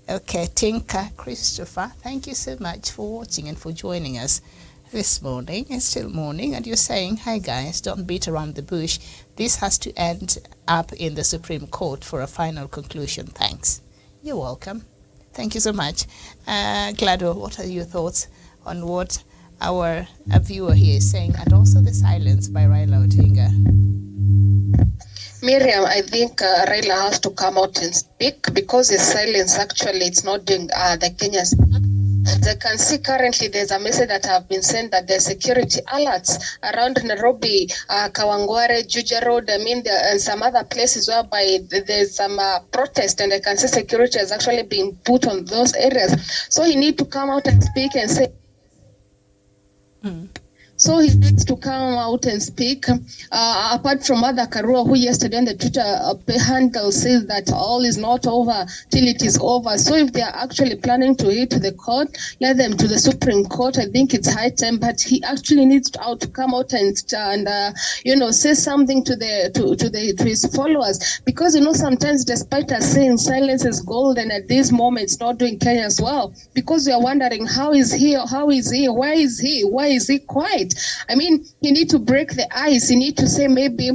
Okay, Tinka Christopher, thank you so much for watching and for joining us this morning. It's still morning, and you're saying, hi guys, don't beat around the bush. This has to end up in the Supreme Court for a final conclusion. Thanks. You're welcome. Thank you so much. Glado, what are your thoughts on what our viewer here is saying, and also the silence by Raila Odinga? Miriam, I think Raila has to come out and speak because his silence actually it's not doing the Kenyans. As I can see currently, there's a message that have been sent that there's security alerts around Nairobi, Kawangware, Juja Road, and some other places whereby there's some protest, and I can see security has actually been put on those areas. So he need to come out and speak and say. So he needs to come out and speak. Apart from Mother Karua, who yesterday on the Twitter handle says that all is not over till it is over. So if they are actually planning to hit the court, let them to the Supreme Court. I think it's high time, but he actually needs to come out and say something to his followers, because sometimes despite us saying silence is gold, and at this moment it's not doing Kenya as well, because we are wondering how is he, why is he quiet? I mean, you need to break the ice. You need to say maybe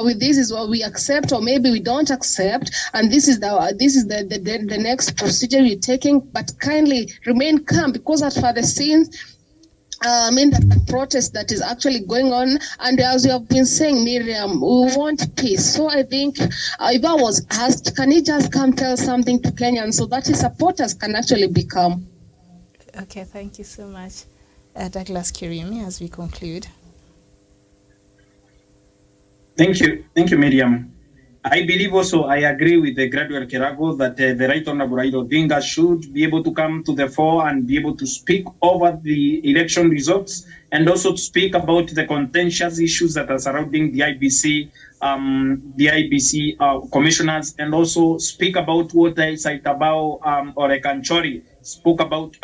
with this is what we accept, or maybe we don't accept, and this is the next procedure we're taking. But kindly remain calm, because as for the scenes, the protest that is actually going on, and as you have been saying, Miriam, we want peace. So I think if I was asked, can he just come tell something to Kenyans so that his supporters can actually be calm? Okay, thank you so much. Douglas Kirimi, as we conclude. Thank you, Miriam. I believe also, I agree with the Graduate Kerago that the Right Honorable Raila Odinga should be able to come to the fore and be able to speak over the election results, and also to speak about the contentious issues that are surrounding the IEBC, commissioners, and also speak about what Saitabao or Ekanchori spoke about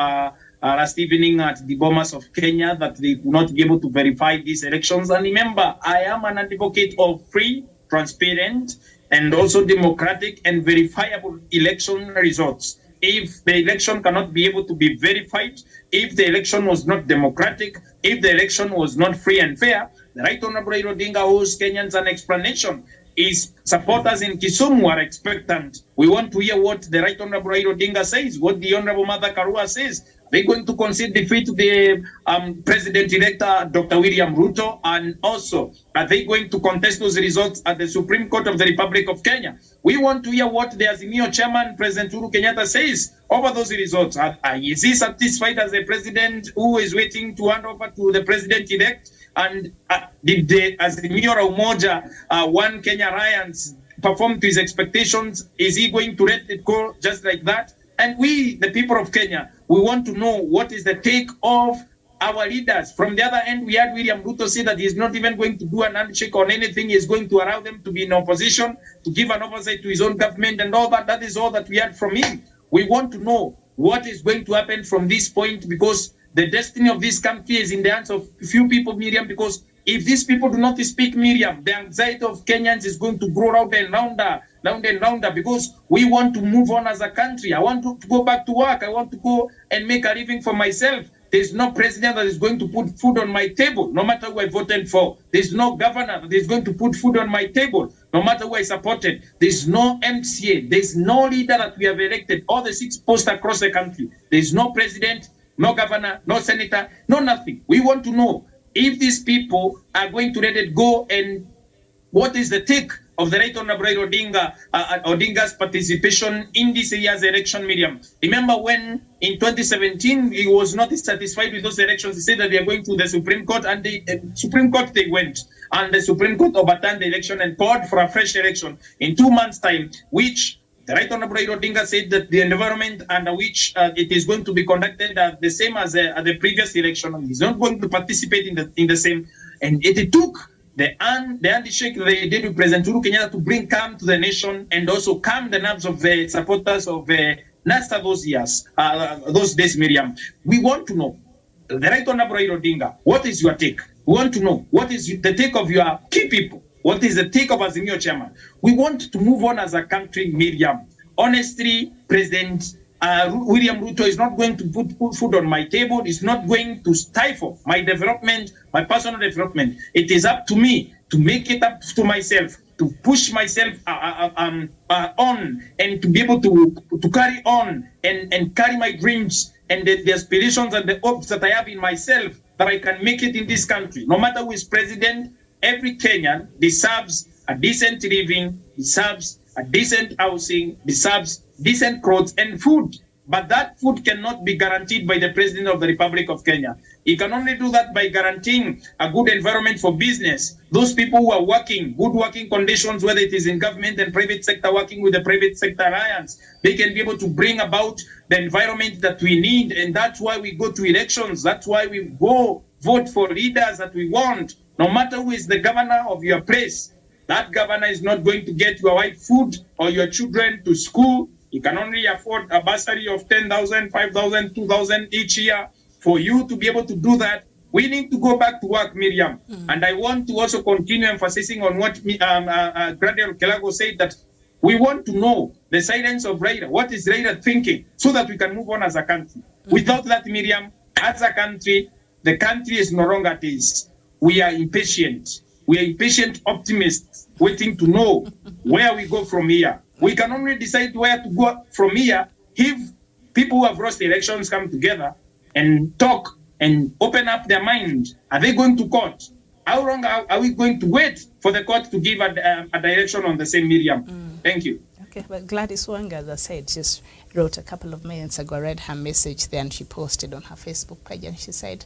last evening at the Bomas of Kenya, that they could not be able to verify these elections. And remember, I am an advocate of free, transparent, and also democratic and verifiable election results. If the election cannot be able to be verified, if the election was not democratic, if the election was not free and fair, the Right Honorable Raila Odinga owes Kenyans an explanation. His supporters in Kisumu are expectant. We want to hear what the Right Honorable Raila Odinga says, what the Honorable Mother Karua says. They're going to concede defeat to the President-elect Dr. William Ruto, and also are they going to contest those results at the Supreme Court of the Republic of Kenya? We want to hear what the Azimio chairman, President Uhuru Kenyatta, says over those results. Is he satisfied as a president who is waiting to hand over to the President-elect? And did the Azimio Umoja, One Kenya Alliance, perform to his expectations? Is he going to let it go just like that? And we, the people of Kenya, we want to know what is the take of our leaders. From the other end, we had William Ruto say that he's not even going to do an handshake on anything. He's going to allow them to be in opposition, to give an oversight to his own government and all that. That is all that we had from him. We want to know what is going to happen from this point, because the destiny of this country is in the hands of few people, Miriam, because if these people do not speak, Miriam, the anxiety of Kenyans is going to grow round and rounder, because we want to move on as a country. I want to go back to work. I want to go and make a living for myself. There's no president that is going to put food on my table, no matter who I voted for. There's no governor that is going to put food on my table, no matter who I supported. There's no MCA. There's no leader that we have elected, all the 6 posts across the country. There's no president, no governor, no senator, no nothing. We want to know if these people are going to let it go, and what is the take of the Right Honorable Odinga, Odinga's participation in this year's election, Miriam. Remember when in 2017 he was not satisfied with those elections, he said that they are going to the Supreme Court, and the Supreme Court they went, and the Supreme Court overturned the election and called for a fresh election in 2 months' time, which the Right Honorable Odinga said that the environment under which it is going to be conducted are the same as the previous election. He's not going to participate in the same, and it took the handshake they did with President Uhuru Kenyatta to bring calm to the nation and also calm the nerves of the supporters of NASA those days, Miriam. We want to know, the Right Honorable Odinga, what is your take? We want to know, what is the take of your key people? What is the take of Azimio chairman? We want to move on as a country, Miriam. Honestly, President William Ruto is not going to put food on my table. It's not going to stifle my development, my personal development. It is up to me to make it up to myself, to push myself on, and to be able to carry on and carry my dreams and the aspirations and the hopes that I have in myself, that I can make it in this country. No matter who is president, every Kenyan deserves a decent living, deserves a decent housing, deserves decent clothes and food. But that food cannot be guaranteed by the President of the Republic of Kenya. He can only do that by guaranteeing a good environment for business. Those people who are working, good working conditions, whether it is in government and private sector, working with the private sector alliance, they can be able to bring about the environment that we need. And that's why we go to elections. That's why we go vote for leaders that we want. No matter who is the governor of your place, that governor is not going to get your white food or your children to school. You can only afford a bursary of 10,000, 5,000, 2,000 each year. For you to be able to do that, we need to go back to work, Miriam. And I want to also continue emphasizing on what Gradual Kelago said, that we want to know the silence of Raila. What is Raila thinking, so that we can move on as a country? Without that, Miriam, as a country, the country is no longer at ease. We are impatient. We are impatient optimists waiting to know where we go from here. We can only decide where to go from here if people who have lost the elections come together and talk and open up their mind. Are they going to court? How long are we going to wait for the court to give a direction on the same, Miriam? Thank you. Okay, well, Gladys Wanga, as I said, just wrote a couple of minutes ago. I read her message there, and she posted on her Facebook page, and she said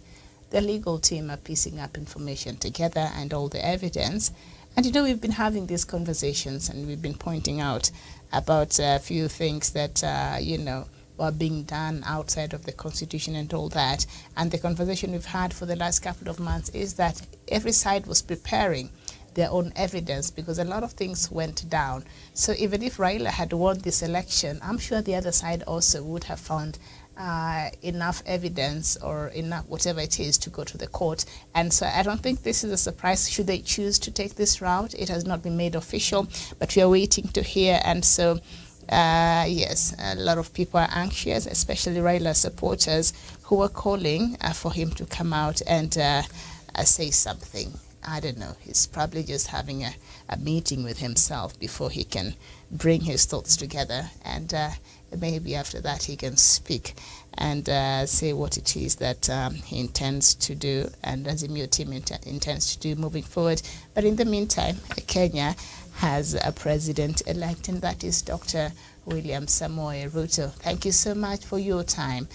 the legal team are piecing up information together and all the evidence. And, you know, we've been having these conversations, and we've been pointing out about a few things that, you know, were being done outside of the Constitution and all that. And the conversation we've had for the last couple of months is that every side was preparing their own evidence, because a lot of things went down. So even if Raila had won this election, I'm sure the other side also would have found enough evidence or enough whatever it is to go to the court. And so I don't think this is a surprise should they choose to take this route. It has not been made official, but we are waiting to hear. And so yes, a lot of people are anxious, especially Raila supporters who are calling for him to come out and say something. I don't know, he's probably just having a meeting with himself before he can bring his thoughts together, and maybe after that he can speak and say what it is that he intends to do and Azimio team intends to do moving forward. But in the meantime, Kenya has a president-elect, and that is Dr. William Samoei Ruto. Thank you so much for your time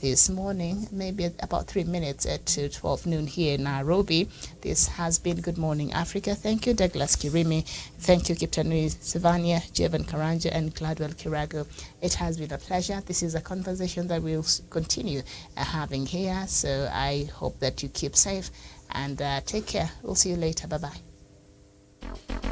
this morning, maybe about 3 minutes to 12 noon here in Nairobi. This has been Good Morning Africa. Thank you, Douglas Kirimi. Thank you, Kiptanui Savania, Jevan Karanja, and Gladwell Kirago. It has been a pleasure. This is a conversation that we'll continue having here, so I hope that you keep safe and take care. We'll see you later. Bye-bye.